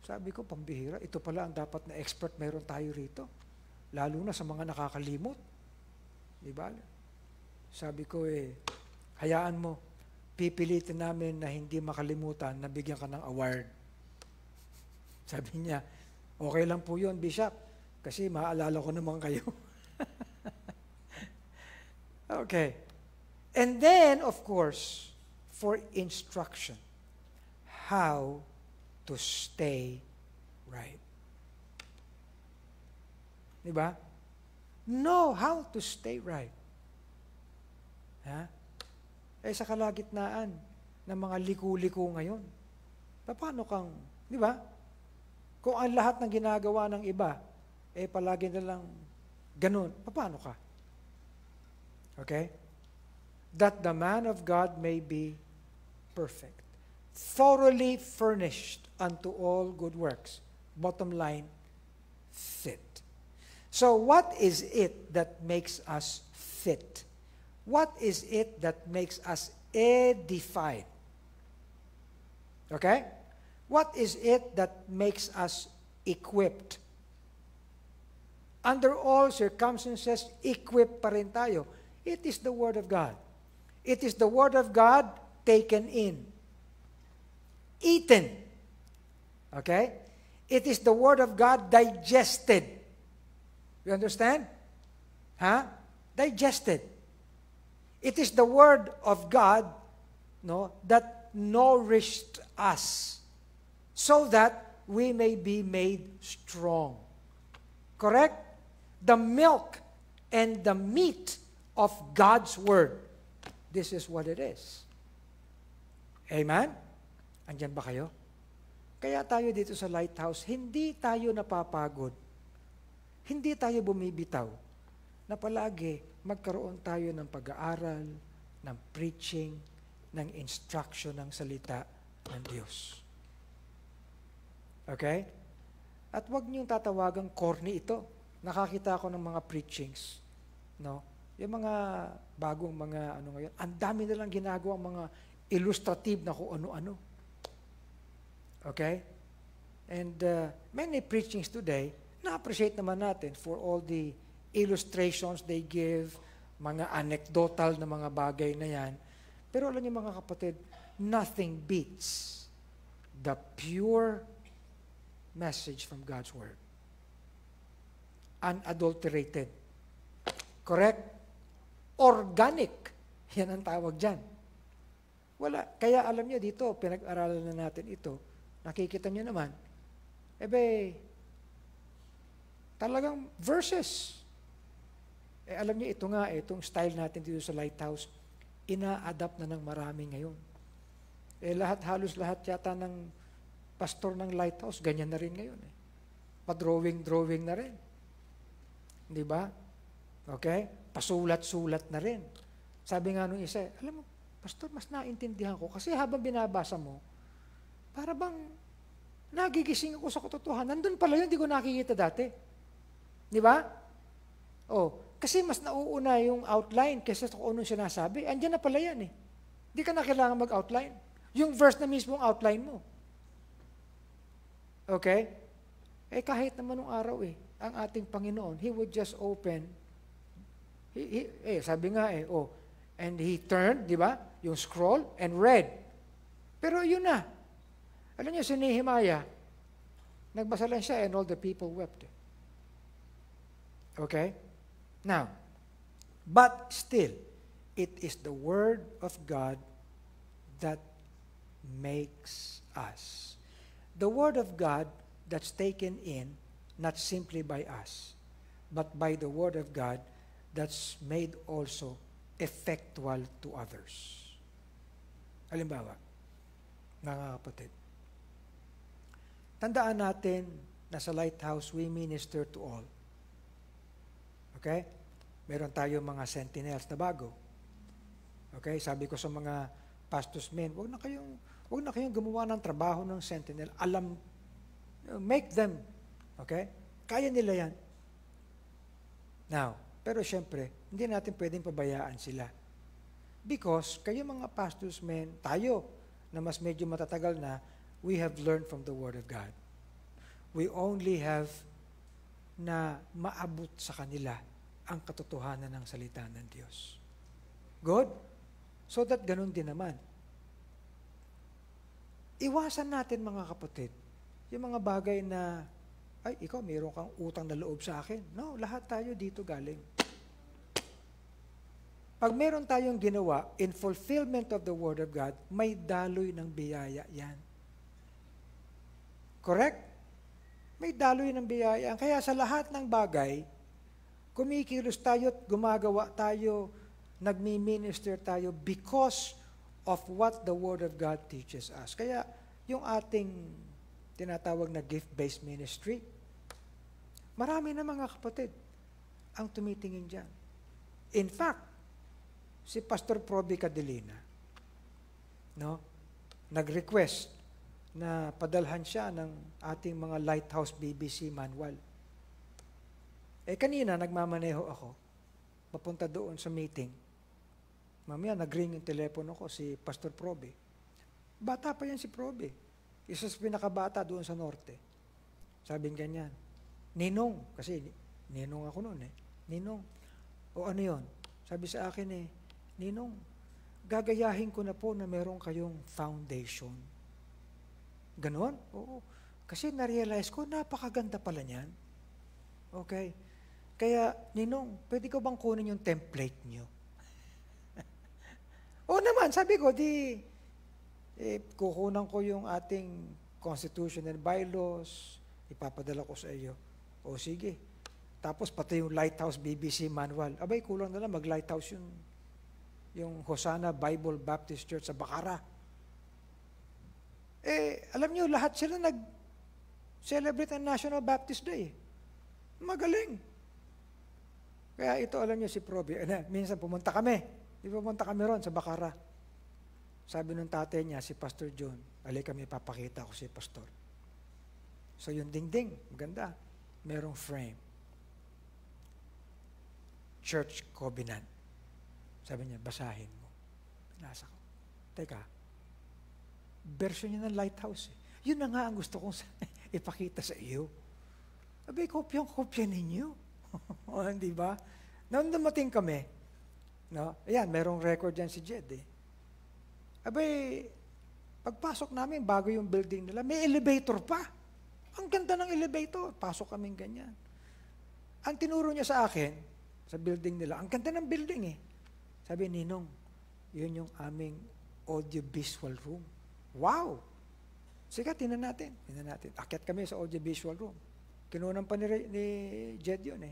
Sabi ko, pambihira, ito pala ang dapat na expert meron tayo rito. Lalo na sa mga nakakalimot. Diba? Sabi ko, hayaan mo, pipilitin namin na hindi makalimutan na bigyan ka ng award. Sabi niya, okay lang po yun, Bishop, kasi maalala ko naman kayo. Okay. And then, of course, for instruction, how to stay right. Diba? Know how to stay right. Sa kalagitnaan ng mga liku-liku ngayon, paano kang, di ba? Kung ang lahat ng ginagawa ng iba, palagi na lang ganun, paano ka? Okay? That the man of God may be perfect, thoroughly furnished unto all good works. Bottom line, fit. So what is it that makes us fit? What is it that makes us edified? Okay? What is it that makes us equipped? Under all circumstances, equipped pa rin tayo. It is the Word of God. It is the Word of God taken in. Eaten. Okay? It is the Word of God digested. You understand? digested. It is the Word of God, no, that nourished us so that we may be made strong. Correct? The milk and the meat of God's Word. This is what it is. Amen? Andyan ba kayo? Kaya tayo dito sa Lighthouse, hindi tayo napapagod. Hindi tayo bumibitaw na palagi magkaroon tayo ng pag-aaral, ng preaching, ng instruction ng salita ng Diyos. Okay? At huwag niyong tatawagang corny ito. Nakakita ako ng mga preachings, no? Yung mga bagong mga ano ngayon, ang dami nilang ginagawa mga illustrative na kung ano-ano. Okay? And many preachings today, na-appreciate naman natin for all the illustrations they give, mga anecdotal na mga bagay na yan. Pero alam niyo mga kapatid, nothing beats the pure message from God's Word. Unadulterated. Correct? Organic. Yan ang tawag dyan. Wala. Kaya alam niyo dito, pinag-aralan na natin ito, nakikita niyo naman, talagang verses. Alam niyo, ito nga, itong style natin dito sa Lighthouse, ina-adapt na ng marami ngayon. Halos lahat yata ng pastor ng Lighthouse, ganyan na rin ngayon. Pa-drawing na rin. Di ba? Okay? Pasulat-sulat na rin. Sabi nga nung isa, alam mo, pastor, mas naintindihan ko, kasi habang binabasa mo, para bang nagigising ako sa katotohanan. Nandun pala yun, hindi ko nakikita dati. Di ba? Kasi mas nauuna yung outline kaysa kung anong sinasabi. Andiyan na pala yan eh. Hindi ka na kailangan mag-outline. Yung verse na mismo ang outline mo. Okay? Kahit naman nung araw ang ating Panginoon, He would just open, sabi nga and He turned, di ba? Yung scroll and read. Pero yun na. Alam niyo, si Nehemiah, nagbasa lang siya and all the people wept. Okay? Now, but still, it is the Word of God that makes us. The Word of God that's taken in, not simply by us, but by the Word of God that's made also effectual to others. Halimbawa, mga kapatid, tandaan natin na sa Lighthouse, we minister to all. Okay? Meron tayo mga sentinels na bago. Okay? Sabi ko sa mga pastors men, wag na kayong gumawa ng trabaho ng sentinel. Make them. Okay? Kaya nila yan. Now, pero syempre, hindi natin pwedeng pabayaan sila. Because kayo mga pastors men, tayo na mas medyo matatagal na, we have learned from the Word of God. We only have na maabot sa kanila ang katotohanan ng salita ng Diyos. Good? So that ganun din naman. Iwasan natin mga kapatid, yung mga bagay na, ikaw mayroon kang utang na loob sa akin. No, lahat tayo dito galing. Pag meron tayong ginawa in fulfillment of the Word of God, may daloy ng biyaya yan. Correct? May daloy ng biyaya. Kaya sa lahat ng bagay, kumikilos tayo at gumagawa tayo, nagmi-minister tayo because of what the Word of God teaches us. Kaya yung ating tinatawag na gift-based ministry, marami na mga kapatid ang tumitingin dyan. In fact, si Pastor Proby Cadelina, nag-request na padalhan siya ng ating mga Lighthouse BBC manual. Kanina, nagmamaneho ako, papunta doon sa meeting. Mamaya, nag-ring yung telepono ko, si Pastor Proby. Bata pa yan si Proby. Isa sa pinakabata doon sa norte. Sabing ganyan, Ninong, kasi Ninong ako noon Ninong, o ano yun? Sabi sa akin Ninong, gagayahin ko na po na meron kayong foundation. Ganon? Oo. Kasi na-realize ko, napakaganda pala niyan. Okay. Kaya, Ninong, pwede ko bang kunin yung template nyo? Oo naman, sabi ko, kukunan ko yung ating Constitution and Bylaws, ipapadala ko sa iyo. O sige. Tapos pati yung Lighthouse BBC manual. Abay, kulang na lang mag-Lighthouse yung Hosanna Bible Baptist Church sa Bacara. Alam nyo, lahat sila nag-celebrate ang National Baptist Day. Magaling. Kaya ito, alam nyo, si Proby, minsan pumunta kami. Pumunta kami ron sa Bacara. Sabi ng tatay niya, si Pastor John, alay kami, papakita ko si Pastor. So yung dingding, maganda. Merong frame. Church Covenant. Sabi niya, basahin mo. Pinasa ko. Teka, version niya ng Lighthouse. Yun na nga ang gusto kong ipakita sa iyo. Sabi, kopyang-kopya ninyo. O, hindi ba? Nung dumating kami, no? Ayan, merong record yan si Jed Abay, pagpasok namin, bago yung building nila, may elevator pa. Ang ganda ng elevator. Pasok kaming ganyan. Ang tinuro niya sa akin, sa building nila, ang ganda ng building Sabi, Ninong, yun yung aming audiovisual room. Wow! Sige, tingnan natin. Akyat kami sa audiovisual room. Kinunan pa ni Jed yun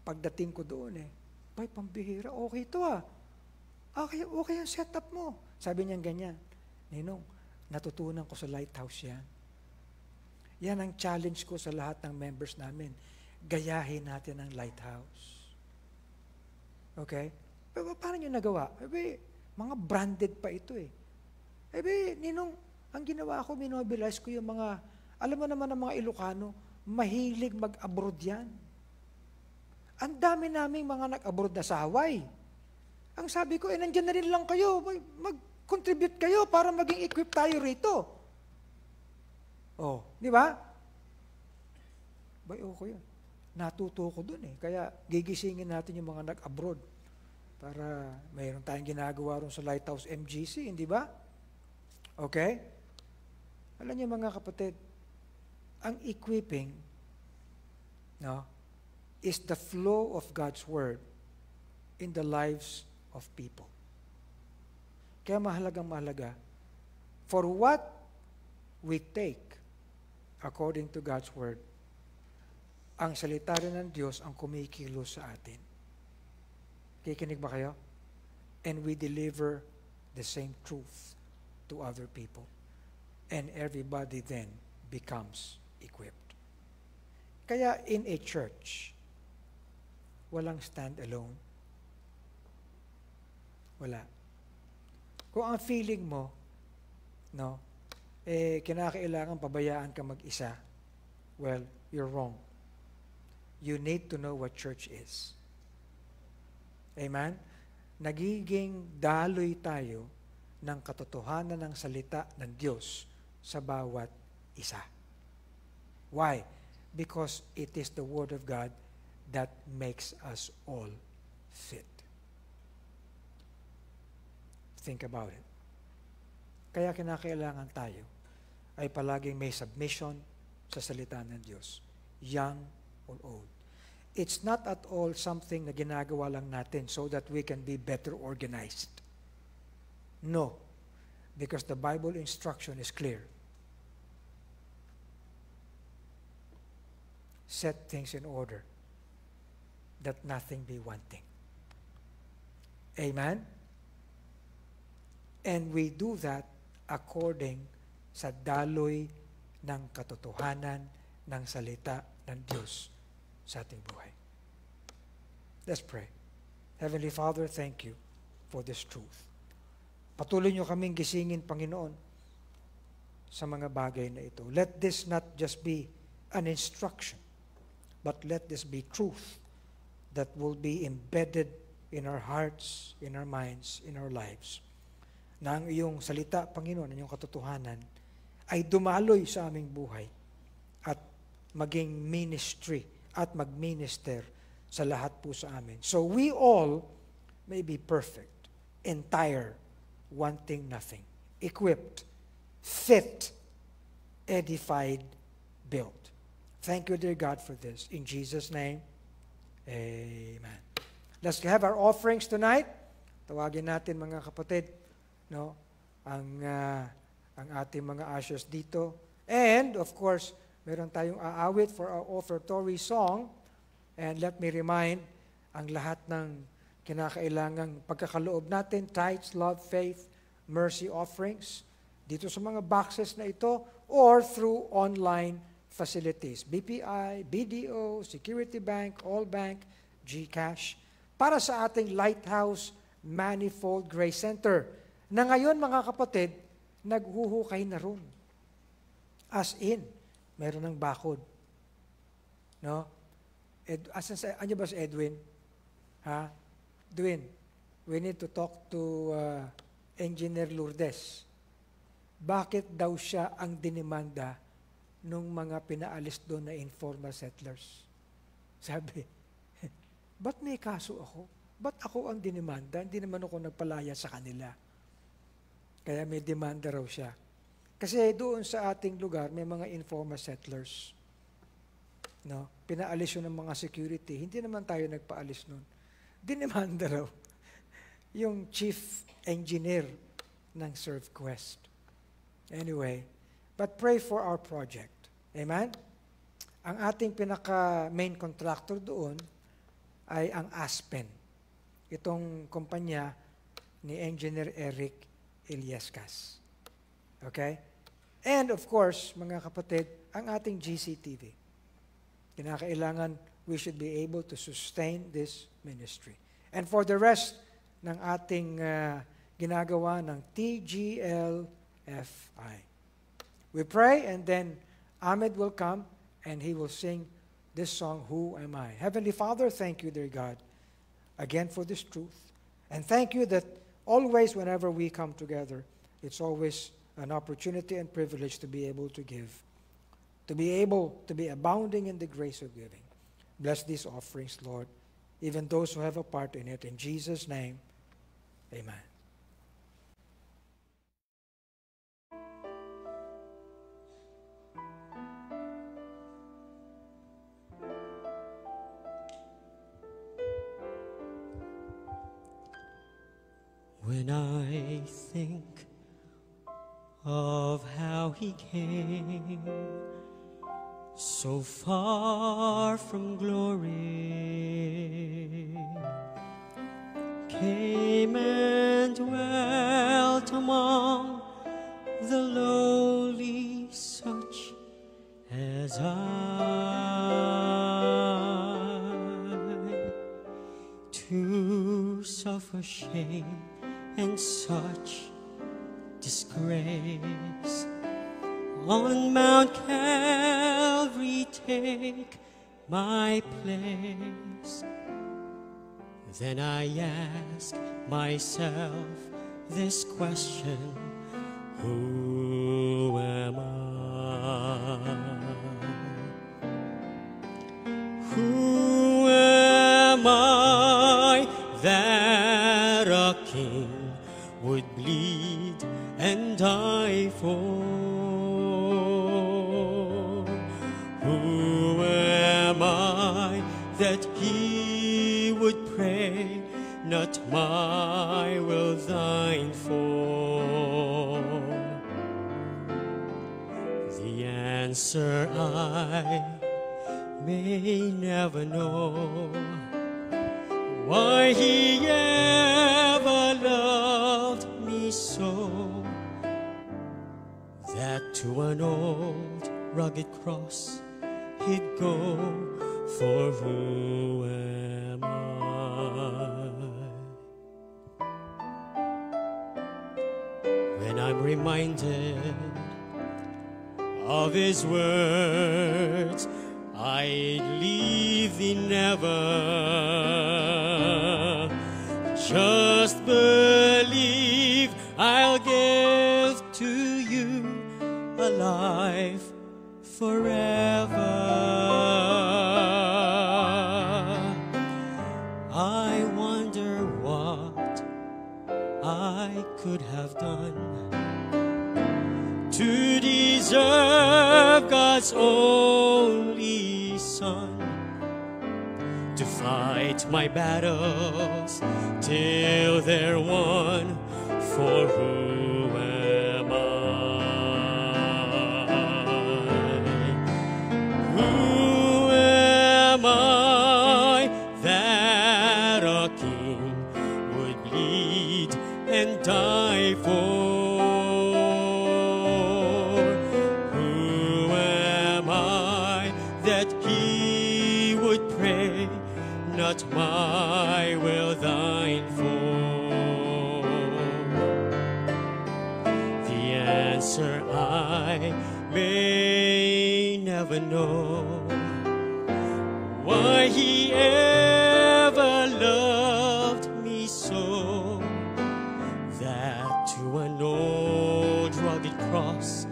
Pagdating ko doon Bay, pambihira, okay to Okay ang setup mo. Sabi niya ganyan, Ninong, natutunan ko sa Lighthouse yan. Yan ang challenge ko sa lahat ng members namin. Gayahin natin ang Lighthouse. Okay? Pero paano nyo nagawa? Mga branded pa ito Ninong, ang ginawa ko, minobilize ko yung mga, alam mo naman ng mga Ilocano, mahilig mag-abroad yan. Ang dami naming mga nag-abroad na sa Hawaii. Ang sabi ko, nandyan na rin lang kayo, mag-contribute kayo para maging equip tayo rito. Di ba? Okay yun. Natuto ko dun Kaya gigisingin natin yung mga nag-abroad para mayroon tayong ginagawa ron sa Lighthouse MGC, hindi ba? Okay? Alam niyo mga kapatid, ang equipping is the flow of God's Word in the lives of people. Kaya mahalaga, for what we take according to God's Word, ang salita rin ng Diyos ang kumikilos sa atin. Kikinig ba kayo? And we deliver the same truth to other people. And everybody then becomes equipped. Kaya in a church, walang stand-alone. Wala. Kung ang feeling mo, kinakailangan pabayaan ka mag-isa, well, you're wrong. You need to know what church is. Amen? Nagiging daloy tayo ng katotohanan ng salita ng Diyos sa bawat isa. Why? Because it is the Word of God that makes us all fit. Think about it. Kaya kinakailangan tayo ay palaging may submission sa salita ng Diyos. Young or old. It's not at all something na ginagawa lang natin so that we can be better organized. No. Because the Bible instruction is clear. Set things in order that nothing be wanting. Amen? And we do that according sa daloy ng katotohanan ng salita ng Diyos sa ating buhay. Let's pray. Heavenly Father, thank you for this truth. Patuloy niyo kaming gisingin, Panginoon, sa mga bagay na ito. Let this not just be an instruction, but let this be truth that will be embedded in our hearts, in our minds, in our lives. Na ang iyong salita, Panginoon, ang iyong katotohanan, ay dumaloy sa aming buhay at maging ministry at mag-minister sa lahat po sa amin. So we all may be perfect, entire, wanting nothing, equipped, fit, edified, built. Thank you, dear God, for this. In Jesus' name, Amen. Let's have our offerings tonight. Tawagin natin mga kapatid, no, ang ating mga ushers dito. And of course, meron tayong aawit for our offertory song. And let me remind ang lahat ng kinakailangang pagkakaloob natin, tithes, love, faith, mercy offerings, dito sa mga boxes na ito or through online facilities. BPI, BDO, Security Bank, All Bank, GCash, para sa ating Lighthouse Manifold Grace Center, na ngayon mga kapatid, naghuhukay na ron. As in, meron ng bakod. No? Ano ba si Edwin? Ha? Edwin, we need to talk to Engineer Lourdes. Bakit daw siya ang dinimanda nung mga pinaalis doon na informal settlers? Sabi, ba't may kaso ako? Ba't ako ang dinimanda? Hindi naman ako nagpalaya sa kanila. Kaya may demanda raw siya. Kasi doon sa ating lugar, may mga informal settlers. No? Pinaalis yun ng mga security. Hindi naman tayo nagpaalis nun. Dinimanda raw yung chief engineer ng ServQuest. Anyway, but pray for our project. Amen? Ang ating pinaka-main contractor doon ay ang Aspen. Itong kumpanya ni Engineer Eric Iliescas. Okay? And of course, mga kapatid, ang ating GCTV. Kinakailangan we should be able to sustain this ministry. And for the rest ng ating ginagawa ng TGLFI. We pray and then Ahmed will come and he will sing this song, Who Am I? Heavenly Father, thank you, dear God, again for this truth. And thank you that always whenever we come together, it's always an opportunity and privilege to be able to give, to be able to be abounding in the grace of giving. Bless these offerings, Lord, even those who have a part in it. In Jesus' name, amen. When I think of how he came so far from glory, came and dwelt among the lowly, such as I, to suffer shame and such disgrace. On Mount Calvary take my place. Then I ask myself this question, who am I? Who am I that a king would bleed and die for? Who am I that he would pray, not my will thine for? The answer I may never know, why he ever loved me so, that to an old rugged cross he'd go. For who am I? When I'm reminded of his words, I'd leave thee never. Just believe I'll give to you a life forever. I wonder what I could have done to deserve God's only Son to fight my battles till they're won. For who am I? Who am I that a king would bleed and die for? Who am I that he would pray, not my will thine for? The answer I may never know, why he ever loved me so, that to an old rugged cross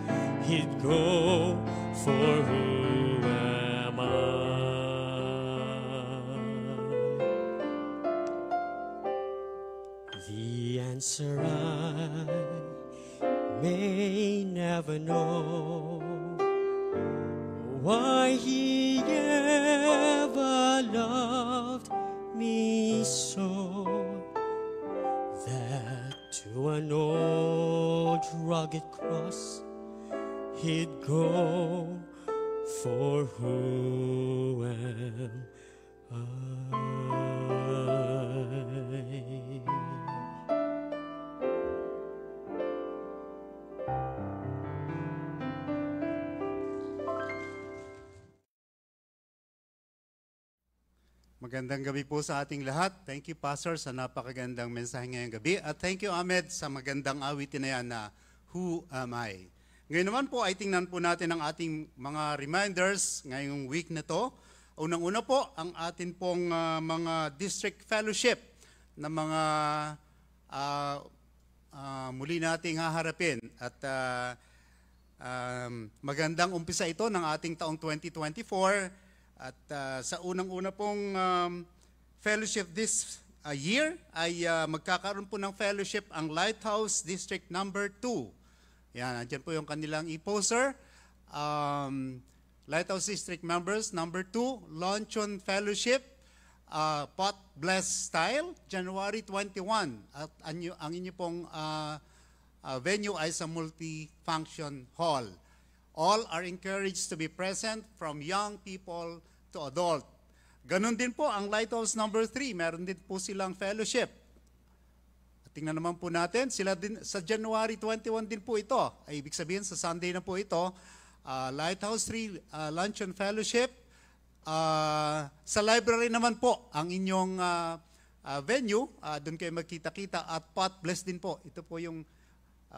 he'd go. For who am I? The answer I may never know, why he ever loved me so, that to an old rugged cross he'd go. For who am I? Magandang gabi po sa ating lahat. Thank you, Pastor, sa napakagandang mensahe ngayong gabi. At thank you, Ahmed, sa magandang awitin na yan na Who Am I? Ngayon naman po ay tingnan po natin ang ating mga reminders ngayong week na to. Unang-una po, ang atin pong mga district fellowship na mga muli nating haharapin. At magandang umpisa ito ng ating taong 2024. At sa unang-una pong fellowship this year ay magkakaroon po ng fellowship ang Lighthouse District Number 2. Yan, andyan po yung kanilang e-poster. Lighthouse District Members Number 2, Luncheon Fellowship, Pot Bless Style, January 21. At ang inyo pong venue ay sa multi-function hall. All are encouraged to be present from young people to adult. Ganon din po ang Lighthouse Number 3. Meron din po silang fellowship. At tingnan naman po natin, sila din sa January 21 din po ito. Ay ibig sabihin sa Sunday na po ito. Lighthouse 3 Luncheon Fellowship. Sa library naman po ang inyong venue. Doon kayo magkita-kita. At Pot Bless din po. Ito po yung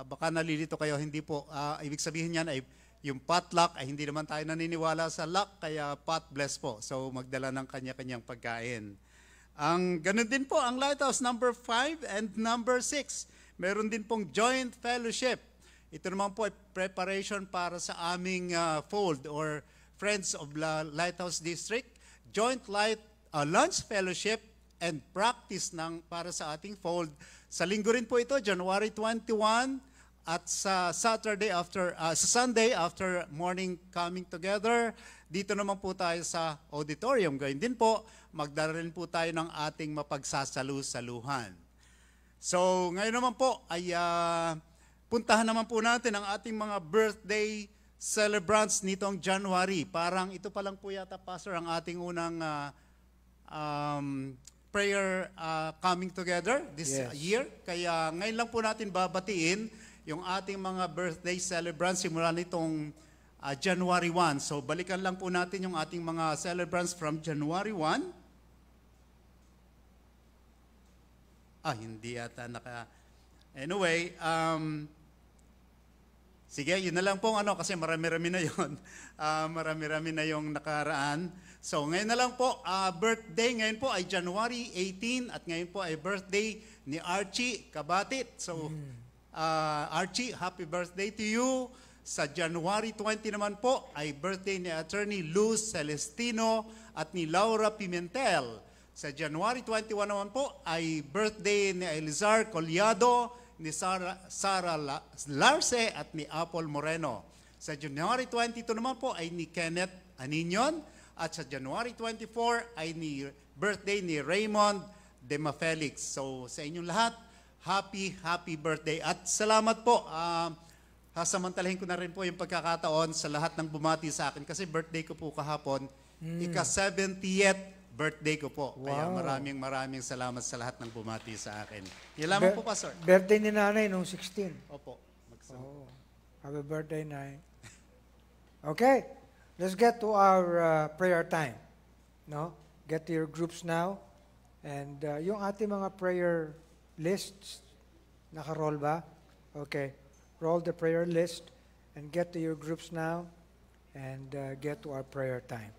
baka nalilito kayo. Hindi po. Ibig sabihin yan ay yung potluck ay hindi naman tayo naniniwala sa luck, kaya pot bless po. So magdala ng kanya-kanyang pagkain. Ang ganun din po ang Lighthouse Number 5 and Number 6. Meron din pong joint fellowship. Ito naman po ay preparation para sa aming fold or Friends of Lighthouse District. Joint lunch fellowship and practice para sa ating fold. Sa linggo rin po ito, January 21, at sa Sunday after morning coming together, dito naman po tayo sa auditorium. Gayun din po, magdala rin po tayo ng ating mapagsasalu-saluhan. So ngayon naman po ay puntahan naman po natin ang ating mga birthday celebrants nitong January. Parang ito pa lang po yata, Pastor, ang ating unang prayer coming together this year. Kaya ngayon lang po natin babatiin yung ating mga birthday celebrants simula nitong January 1. So balikan lang po natin yung ating mga celebrants from January 1. Hindi yata naka... Anyway, sige, yun na lang po kasi marami-rami na yun. Marami-rami na yung nakaraan. So ngayon na lang po, birthday ngayon po ay January 18 at ngayon po ay birthday ni Archie Kabatit. So Archie, happy birthday to you. Sa January 20 naman po ay birthday ni Attorney Luz Celestino at ni Laura Pimentel. Sa January 21 naman po ay birthday ni Elizar Collado, ni Sara Larce at ni Apple Moreno. Sa January 22 naman po ay ni Kenneth Aninion at sa January 24 ay ni birthday ni Raymond Dema Felix. So sa inyong lahat, happy birthday. At salamat po. Sasamantalahin ko na rin po yung pagkakataon sa lahat ng bumati sa akin kasi birthday ko po kahapon. Ika-70th birthday ko po. Kaya maraming salamat sa lahat ng bumati sa akin. Yan lamang po, Pastor. Birthday ni nanay nung 16. Opo. Oh, happy birthday, Nay. Okay, let's get to our prayer time. No? Get to your groups now. And yung ating mga prayer lists, naka-roll ba? Okay. Roll the prayer list and get to your groups now and get to our prayer time.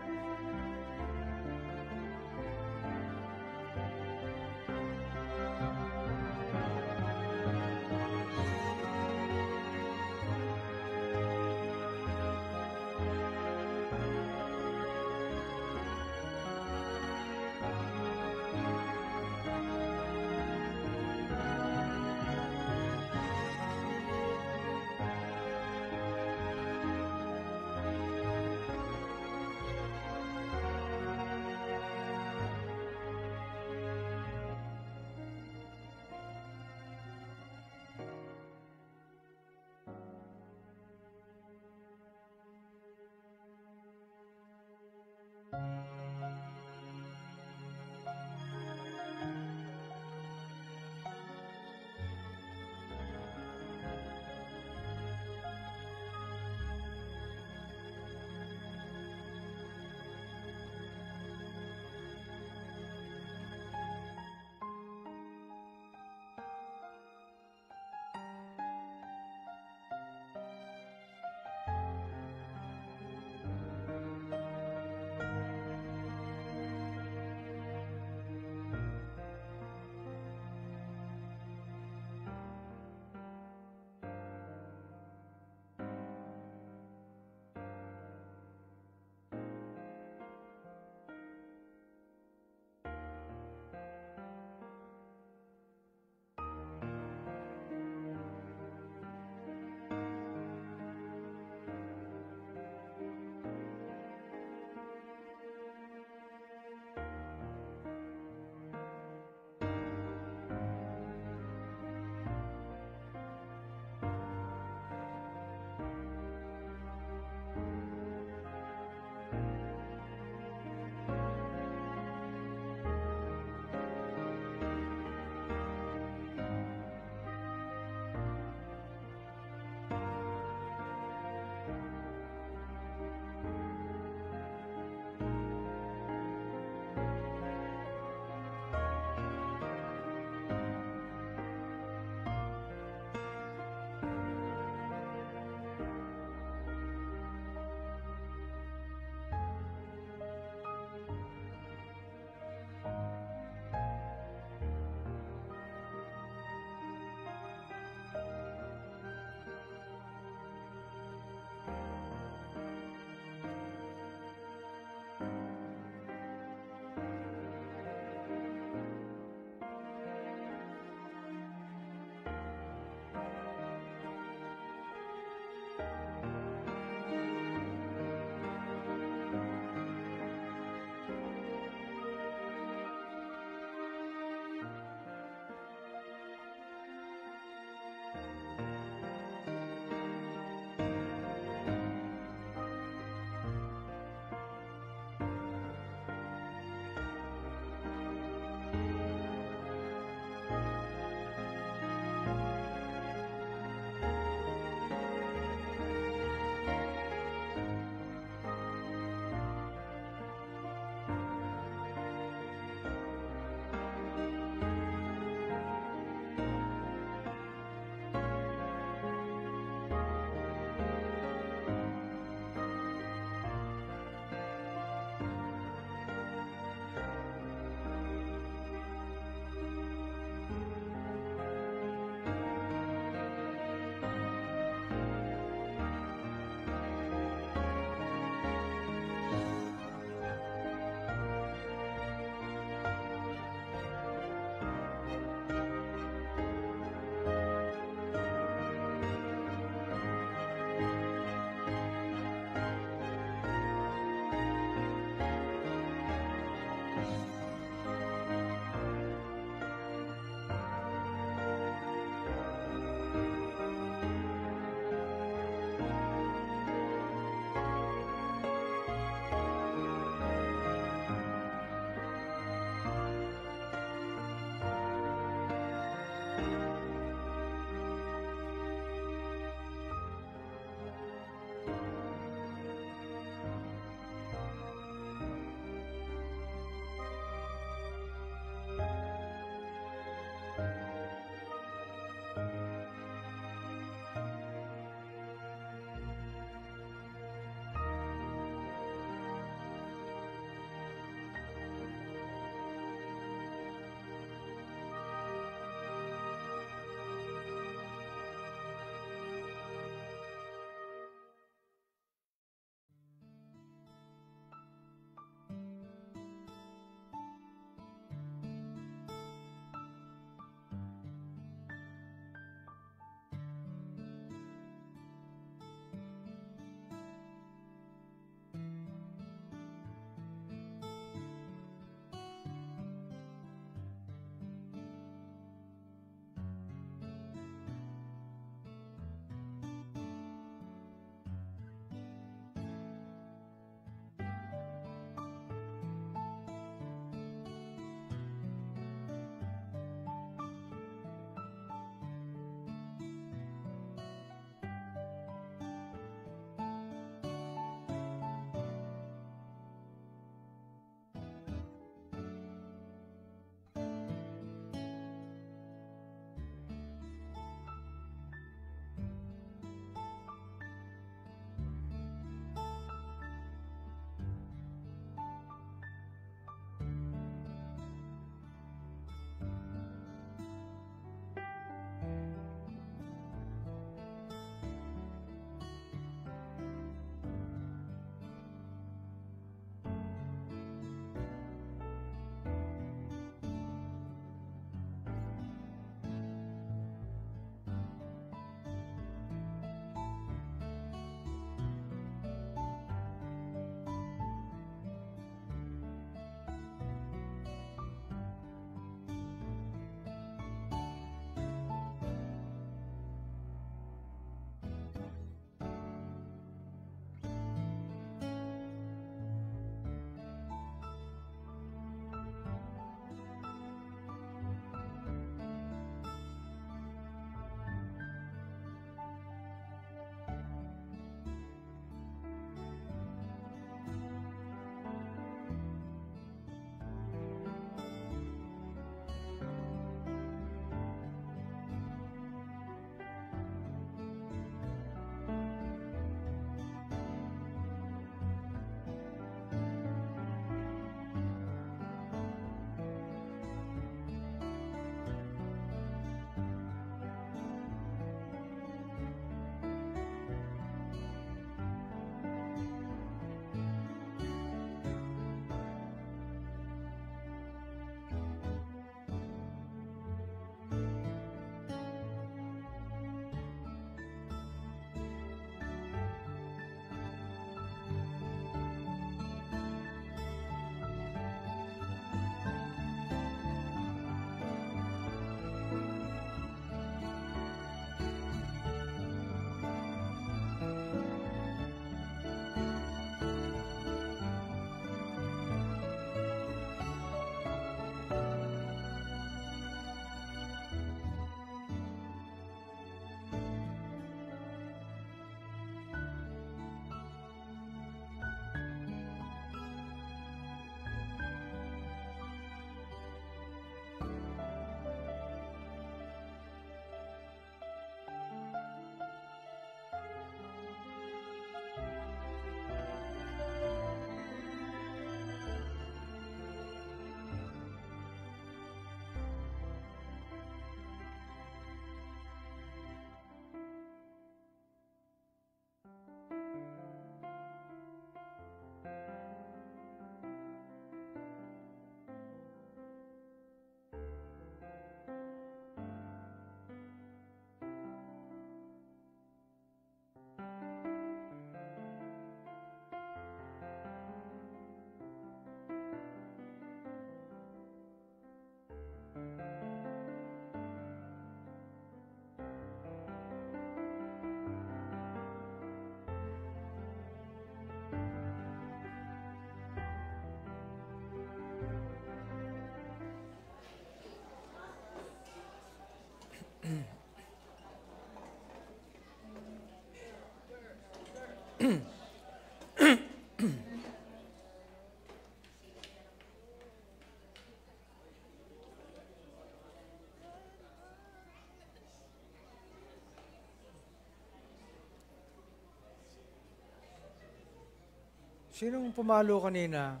Sinong pumalo kanina?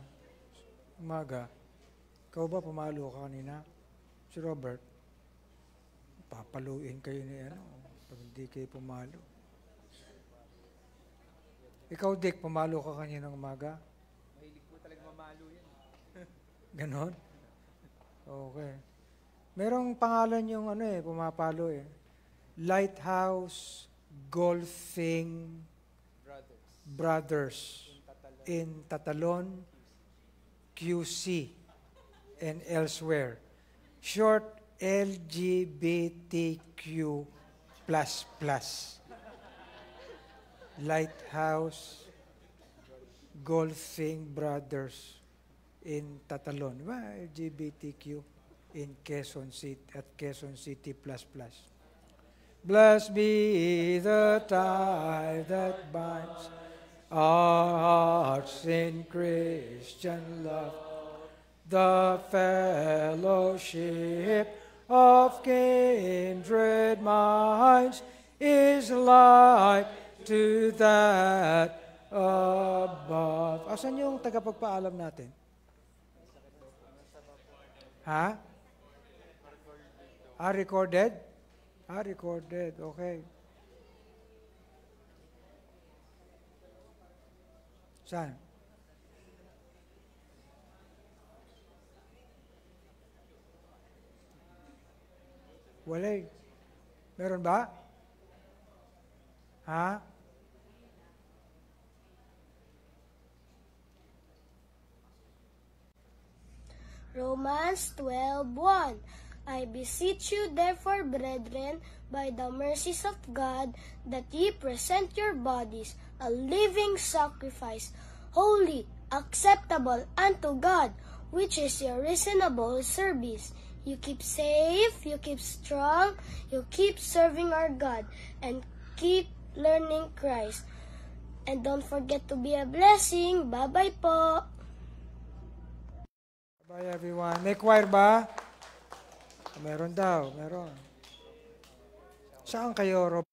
Umaga. Ikaw ba pumalo ka kanina? Si Robert? Papaluin kayo ni pag hindi kayo pumalo. Ikaw, Dick, pumalo ka kanina ng umaga? Mahilig po talaga mamalo yan. Ganon? Okay. Merong pangalan yung pumapalo eh. Lighthouse Golfing Brothers in Tatalon, QC, and elsewhere. Short LGBTQ++. Lighthouse Golfing Brothers in Tatalon. Diba? LGBTQ in Quezon City, at Quezon City++. Blessed be the tie that binds our hearts in Christian love, the fellowship of kindred minds is like to that above. Asan yung tagapagpaalam natin? Ha? Recorded? Recorded. Okay. Saan? Wala eh. Meron ba? Ha? Romans 12:1. I beseech you therefore, brethren, by the mercies of God, that ye present your bodies a living sacrifice, holy, acceptable unto God, which is your reasonable service. You keep safe, you keep strong, you keep serving our God, and keep learning Christ. And don't forget to be a blessing. Bye-bye po. Bye everyone. May choir ba? Meron daw, meron. Saan kayo, Rob?